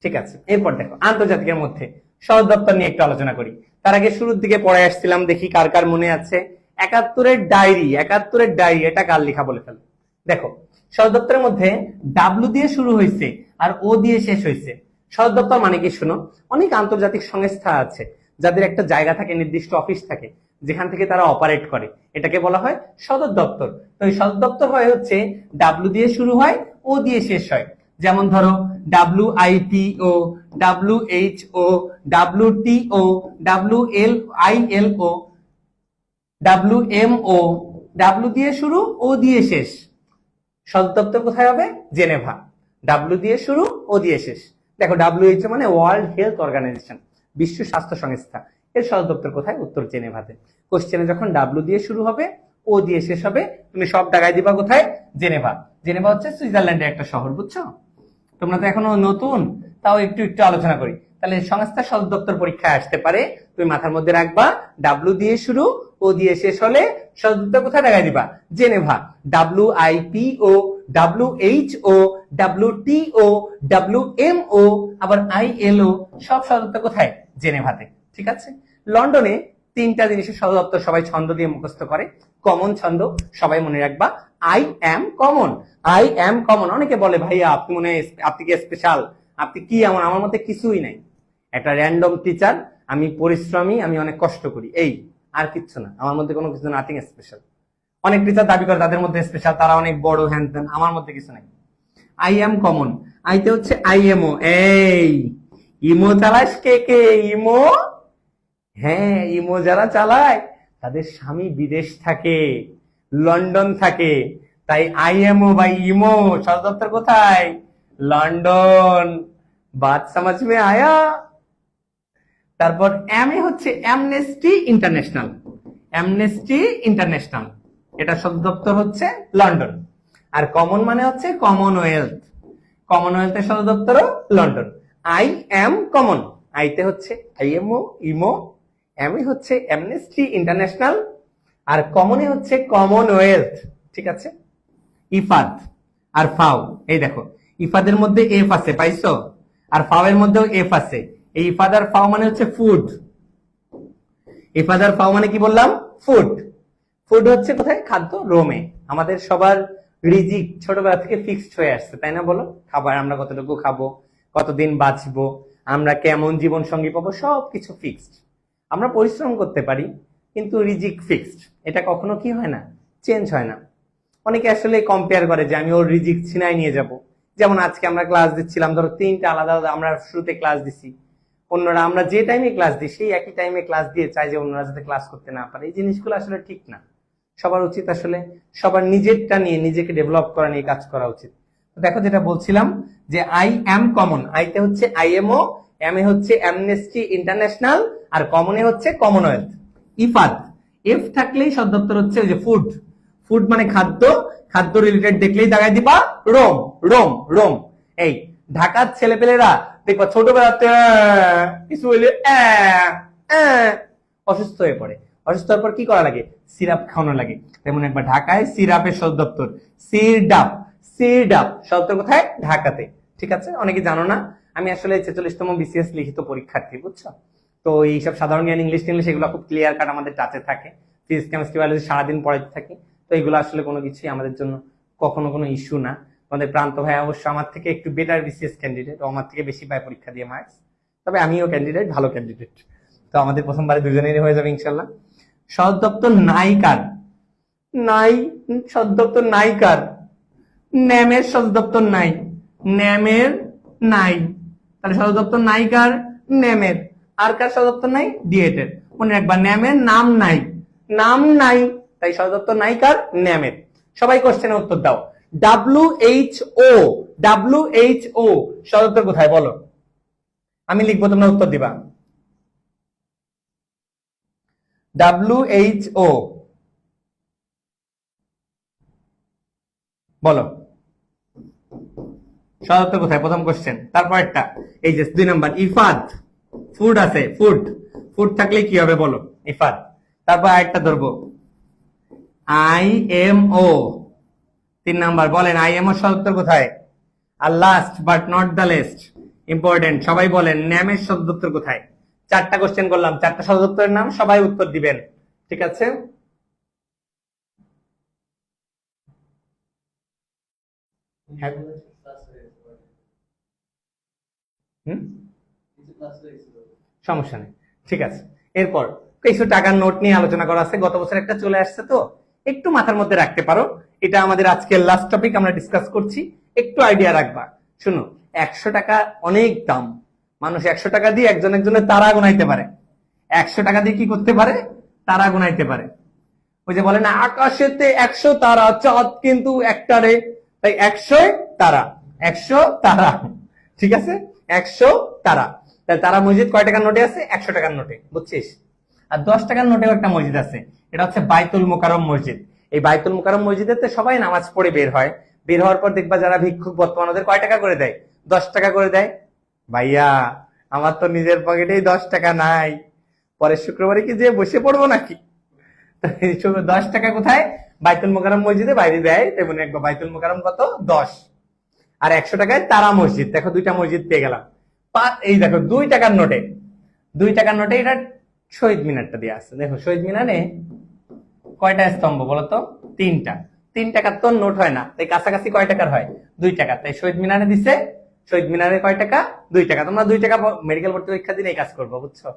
A: ঠিক আছে? এরপর দেখো আন্তর্জাতিকের মধ্যে সদর দপ্তর নিয়ে একটু আলোচনা করি। তার আগে শুরুর দিকে পড়ে আসছিলাম, দেখি কার কার মনে আছে। ৭১-এর ডায়েরি, ৭১-এর ডায়েরি, এটা কার লেখা বলে ফেলো। দেখো সদর দপ্তরের মধ্যে ডাব্লু দিয়ে শুরু হয়েছে আর ও দিয়ে শেষ হয়েছে। সদর দপ্তর মানে কি শুনো, অনেক আন্তর্জাতিক সংস্থা আছে যাদের একটা জায়গা থাকে, নির্দিষ্ট অফিস থাকে, যেখান থেকে তারা অপারেট করে, এটাকে বলা হয় সদর দপ্তর। তো এই সদর দপ্তর হয় হচ্ছে ডাব্লু দিয়ে শুরু হয়, ও দিয়ে শেষ হয়। যেমন ধরো WIPO, WHO, WTO, WLILO, WMO, W দিয়ে শুরু, ও দিয়ে শেষ। সদর দপ্তর কোথায় হবে? জেনেভা। ডাব্লু দিয়ে শুরু, ও দিয়ে শেষ। দেখো WHO মানে ওয়ার্ল্ড হেলথ অর্গানাইজেশন, বিশ্ব স্বাস্থ্য সংস্থা। এর সদর দপ্তর কোথায়? উত্তর জেনেভাতে। কোশ্চেনে যখন ডাব্লু দিয়ে শুরু হবে, ও দিয়ে শেষ হবে, তুমি সব জায়গায় দিবা কোথায়? জেনেভা। জেনেভা হচ্ছে সুইজারল্যান্ডের একটা শহর, বুঝছো? তোমরা তো এখনো নতুন, তাও একটু একটু আলোচনা করি। তাহলে সংস্থার সদর দপ্তর পরীক্ষায় আসতে পারে, তুমি মাথার মধ্যে রাখবা ডাব্লু দিয়ে শুরু, ও দিয়ে শেষ হলে সদর দপ্তর কোথায় দেখাই দিবা? Geneva. WIPO, WHO, WTO, WMO, আবার ILO, সব সদর দপ্তর কোথায়? জেনেভাতে, ঠিক আছে? লন্ডনে তিনটা জিনিসের সদর দপ্তর সবাই ছন্দ দিয়ে মুখস্থ করে, কমন ছন্দ, সবাই মনে রাখবা। I am common, I am common. অনেকে বলে ভাইয়া আপনি মনে হয়, আপনি কি স্পেশাল, আপনি কি এমন? আমার মধ্যে কিছুই নাই, একটা র্যান্ডম টিচার, আমি পরিশ্রমী, আমি অনেক কষ্ট করি, এই আর কিচ্ছু না। আমার মধ্যে কোনো কিছু, নাথিং স্পেশাল। অনেক টিচার দাবি করে তাদের মধ্যে স্পেশাল, তারা অনেক বড়, হ্যান ত্যান, আমার মধ্যে কিছু নাই। I am common. আইতে হচ্ছে IMO, এই ইমো চালাস কে কে? ইমো, হ্যাঁ, ইমো যারা চালায় তাদের স্বামী বিদেশ থাকে, লন্ডন থাকে। তাই IMO বা ইমো সদর দপ্তর কোথায়? লন্ডন। বাত সমাজ মে আয়া? তারপর এমএ হচ্ছে অ্যামনেস্টি ইন্টারন্যাশনাল, অ্যামনেস্টি ইন্টারন্যাশনাল, এটা সদর দপ্তর হচ্ছে লন্ডন। আর কমন মানে হচ্ছে কমনওয়েলথ, কমনওয়েলথের সদর দপ্তরও লন্ডন। আই অ্যাম কমন, আইতে হচ্ছে IMO, ইমো, এমএ হচ্ছে অ্যামনেস্টি ইন্টারন্যাশনাল, আর কমনে হচ্ছে কমনওয়েলথ, ঠিক আছে? ইফাদ আর ফাও, এই দেখো ইফাদের মধ্যে এফ আছে, পাইছো? আর ফাও এর মধ্যেও এফ আছে। এই ইফাদ আর ফাও মানে হচ্ছে ফুড, ইফাদ আর ফাও মানে কি বললাম? ফুড। ফুড হচ্ছে কোথায়? খাদ্য, রোমে। আমাদের সবার রিজিক ছোটবেলা থেকে ফিক্সড হয়ে আসছে, তাই না? বলো, খাবার আমরা কতটুকু খাবো, কতদিন বাঁচবো, আমরা কেমন জীবন সঙ্গী পাবো, সবকিছু ফিক্সড। আমরা পরিশ্রম করতে পারি, কিন্তু রিজিক ফিক্সড, এটা কখনো কি হয় না? চেঞ্জ হয় না। অনেকে আসলে কম্পেয়ার করে যে আমি ওর রিজিক ছিনাই নিয়ে যাব। যেমন আজকে আমরা ক্লাস দিচ্ছিলাম, ধরো তিনটা আলাদা আলাদা আমরা শুরুতে ক্লাস দিছি, অন্যরা আমরা যে টাইমে ক্লাস দিই সেই একই টাইমে ক্লাস দিয়ে চাই যে অন্যরা যাতে ক্লাস করতে না পারে। এই জিনিসগুলো আসলে ঠিক না। সবার উচিত আসলে সবার নিজেরটা নিয়ে, নিজেকে ডেভেলপ করা নিয়ে কাজ করা উচিত। দেখো যেটা বলছিলাম যে আই অ্যাম কমন, আইতে হচ্ছে IMO, এম এ হচ্ছে অ্যামনেস্টি ইন্টারন্যাশনাল, আর কমনে হচ্ছে কমনওয়েলথ। ইফাদ, এফ থাকলেই সদ দপ্তর হচ্ছে ওই যে ফুড, ফুড মানে খাদ্য, খাদ্য রিলেটেড দেখলেই দাগাই দিবা রোম, রোম, রোম। এই ঢাকার ছেলেপেলেরা দেখবা ছোটবেলাতে কিছু হইলে অসুস্থ হয়ে পড়ে, অসুস্থ হওয়ার পর কি করা লাগে, সিরাপ খাওয়ানো লাগে। তেমন একবার ঢাকায় সিরাপের সদ দপ্তর সিরডাপ, সিরডাপ সদ দপ্তর কোথায়, ঢাকাতে। ঠিক আছে, অনেকে জানো না, আমি আসলে 46তম বিসিএস লিখিত পরীক্ষার্থী, বুঝছো? তো এইসব সাধারণ জ্ঞান, ইংলিশ টিংলিশ এগুলো খুব ক্লিয়ার কাট আমাদের টাচে থাকে, ফিজিক্স কেমিস্ট্রি বায়োলজি সারাদিন পড়াইতে থাকি। তো এগুলো আসলে কোনো কিছুই আমাদের জন্য কখনো কোনো ইস্যু না। আমাদের প্রান্ত ভাই অবশ্য আমার থেকে একটু বেটার বিসিএস ক্যান্ডিডেট, আমার থেকে বেশি পায় পরীক্ষা দিয়ে মার্কস, তবে আমিও ক্যান্ডিডেট, ভালো ক্যান্ডিডেট। তো আমাদের প্রথমবারে দুজনেরই হয়ে যাবে ইনশাল্লাহ। সদ দপ্তর নাইকার, নাই সদ দপ্তর নাইকার, ন্যামের সদ দপ্তর নাই, ন্যামের নাই, তাহলে সদ দপ্তর নাইকার ন্যামের, আর কার সদ দপ্তর নাই, ডিএটের। মনে রাখবা ন্যামের নাম নাই, নাম নাই, তাই সদ দপ্তর নাইকার ন্যামের। সবাই কোশ্চেনের উত্তর দাও। WHO, WHO সদ দপ্তর কোথায় বলো, আমি লিখবো তোমরা উত্তর দিবা। WHO বলো সদ দপ্তর কোথায়, প্রথম কোশ্চেন। তারপর একটা এই যে 2 নাম্বার ইফাদ, ফুড আছে, ফুড, ফুড থাকলে কি হবে বলো, ইফাদ। তারপর আরেকটা ধরবো IMO, 3 নাম্বার বলেন IMO সদ দপ্তর কোথায়। আর last but not the least important, সবাই বলেন ন্যামের সদ দপ্তর কোথায়। 4টা কোশ্চেন করলাম, 4টা সদ দপ্তরের নাম সবাই উত্তর দিবেন, ঠিক আছে? সমস্যা নেই, ঠিক আছে। এরপর কিছু টাকার নোট নিয়ে আলোচনা করা আছে, গত বছর একটা চলে আসছে, তো একটু মাথার মধ্যে রাখতে পারো। এটা আমাদের আজকের লাস্ট টপিক, আমরা ডিসকাস করছি, একটু আইডিয়া রাখবা। শুনো, 100 টাকা অনেক দাম, মানুষ 100 টাকা দিয়ে একজন একজনের তারা গুনাইতে পারে, 100 টাকা দিয়ে কি করতে পারে, তারা গুনাইতে পারে। ওই যে বলে না আকাশেতে 100 তারা, চাঁদ কিন্তু একটা রে, তাই 100 তারা, 100 তারা, ঠিক আছে, 100 তারা। তাই তারা মসজিদ কয় টাকার নোটে আছে, 100 টাকার নোটে, বুঝছিস? আর 10 টাকার নোটেও একটা মসজিদ আছে, এটা হচ্ছে বাইতুল মোকাররম মসজিদ। এই বাইতুল মোকাররম মসজিদেতে সবাই নামাজ পড়ে বের হয়, বের হওয়ার পর দেখবা যারা ভিক্ষুক বর্তমান ওদের কয় টাকা করে দেয়, 10 টাকা করে দেয়। ভাইয়া আমার তো নিজের পকেটেই 10 টাকা নাই, পরের শুক্রবারে কি যে বসে পড়বো নাকি? 10 টাকা কোথায়, বাইতুল মোকাররম মসজিদে বাইরে দেয়। তেমনি একবার বাইতুল মোকাররম কত, 10। আর 100 টাকায় তারা মসজিদ, দেখো 2টা মসজিদ পেয়ে গেলাম। এই দেখো 2 টাকার নোটে, 2 টাকার নোটে এটা শহীদ মিনারটা দিয়ে আছে। দেখো শহীদ মিনারে কয়টা স্তম্ভ বলতো, 3টা। 3 টাকার তো নোট হয় না, তাই কাছাকাছি কয় টাকার হয়, 2 টাকা। তাই শহীদ মিনারে দিছে, শহীদ মিনারে কয় টাকা, 2 টাকা। তোমরা 2 টাকা মেডিকেল ভর্তি পরীক্ষা দিলে এই কাজ করবো, বুঝছো?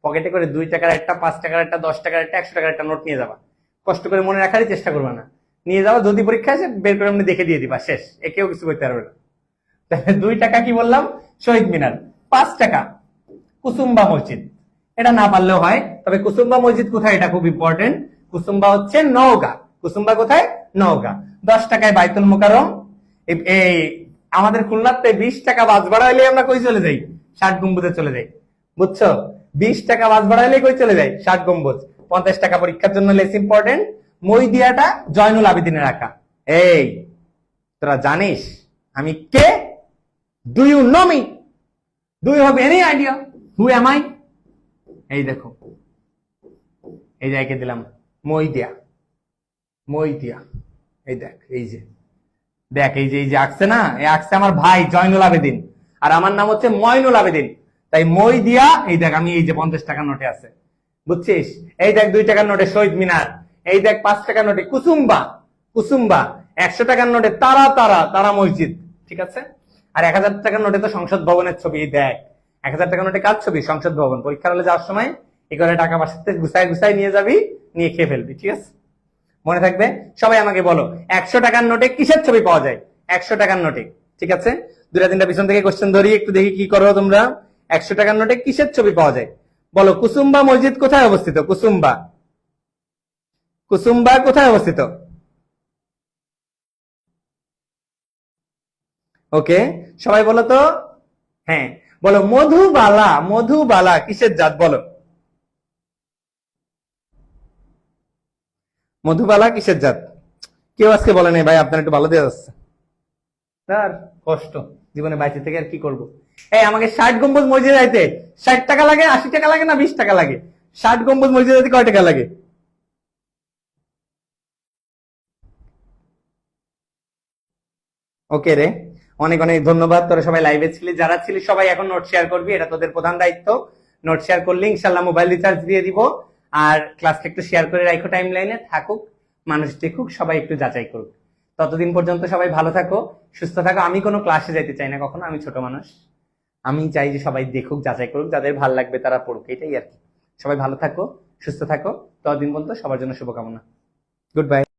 A: পকেটে করে 2 টাকার একটা, 5 টাকার একটা, 10 টাকার একটা, 100 টাকার একটা নোট নিয়ে যাবা। কষ্ট করে মনে রাখারই চেষ্টা করবা না, নিয়ে যাওয়া, যদি পরীক্ষা আসে বের করে এমনি দেখে দিয়ে দিবা, শেষ, একেও কিছু করতে পারবে না। 2 টাকা কি বললাম, শহীদ মিনার। 5 টাকা কুসুম্বা মসজিদ, এটা না পারলেও হয়, তবে কুসুম্বা মসজিদ কোথায় এটা খুব ইম্পর্টেন্ট। কুসুম্বা হচ্ছে নওগাঁ, কুসুম্বা কোথায়, নওগাঁ। 10 টাকায় বাইতুল মোকাররম। এই আমাদের খুলনাতে 20 টাকা বাস ভাড়া হইলে আমরা কই চলে যাই, 60 গম্বুজে চলে যাই, বুঝছো? 20 টাকা বাস ভাড়া হইলে কই চলে যাই, 60 গম্বুজ। 50 টাকা পরীক্ষার জন্য লেস ইম্পর্টেন্ট, মই দিয়াটা জয়নুল আবেদিনে রাখা। এই তোরা জানিস আমি কে? Do you know me? Do you have any idea who am I? এই দেখো, এই যে একে দিলাম মই দিয়া, মই দিয়া, এই দেখ, এই যে দেখ, এই যে এই যে আঁকছে না, এই আঁকছে আমার ভাই জয়নুল আবেদিন, আর আমার নাম হচ্ছে ময়নুল আবেদিন। তাই মই দিয়া, এই দেখ আমি এই যে 50 টাকার নোটে আছে, বুঝছিস? এই দেখ 2 টাকার নোটে শহীদ মিনার, এই দেখ 5 টাকার নোটে কুসুম্বা, কুসুম্বা। 100 টাকার নোটে তারা, তারা, তারা মসজিদ, ঠিক আছে? আর 1000 টাকার নোটে তো সংসদ ভবনের ছবি, দেখ 1000 টাকার নোটে কার ছবি, সংসদ ভবন। পরীক্ষার হলে যাওয়ার সময় এগুলো টাকা বাসাতে গুছায় গুছায় নিয়ে যাবি, নিয়ে খেয়ে ফেলবি, ঠিক আছে? মনে থাকবে। সবাই আমাকে বলো 100 টাকার নোটে কিসের ছবি পাওয়া যায়, 100 টাকার নোটে, ঠিক আছে? 2-3টা পিছন থেকে কোশ্চেন ধরি, একটু দেখি কি করো তোমরা। 100 টাকার নোটে কিসের ছবি পাওয়া যায় বলো? কুসুম্বা মসজিদ কোথায় অবস্থিত, কুসুম্বা, কুসুম্বা কোথায় অবস্থিত? ওকে, সবাই বলো তো। হ্যাঁ বলো, মধুবালা, মধুবালা কিসের জাত বলো? মধুবালা কিসের জাত? কেউ আজকে বলে নাই ভাই, আপনার একটু ভালো দেওয়া যাচ্ছে। তার কষ্ট জীবনে বাইরে থেকে আর কি করব। এই আমাকে 60 গম্বুজ মসজিদে যাইতে 60 টাকা লাগে, 80 টাকা লাগে না 20 টাকা লাগে? 60 গম্বুজ মসজিদে যাইতে কয় টাকা লাগে? ওকে রে, অনেক অনেক ধন্যবাদ। তোরা সবাই লাইভে ছিলি, যারা ছিলি সবাই এখন নোট শেয়ার করবি, এটা তোদের প্রধান দায়িত্ব। নোট শেয়ার করলে ইনশাল্লাহ মোবাইল রিচার্জ দিয়ে দিব। আর ক্লাসটা একটু শেয়ার করে রাখো, টাইম লাইনে থাকুক, মানুষ দেখুক, সবাই একটু যাচাই করুক। ততদিন পর্যন্ত সবাই ভালো থাকো, সুস্থ থাকো। আমি কোনো ক্লাসে যাইতে চাই না কখনো, আমি ছোট মানুষ। আমি চাই যে সবাই দেখুক, যাচাই করুক, যাদের ভালো লাগবে তারা পড়ুক, এটাই আর কি। সবাই ভালো থাকো, সুস্থ থাকো, ততদিন পর্যন্ত সবার জন্য শুভকামনা। Good bye.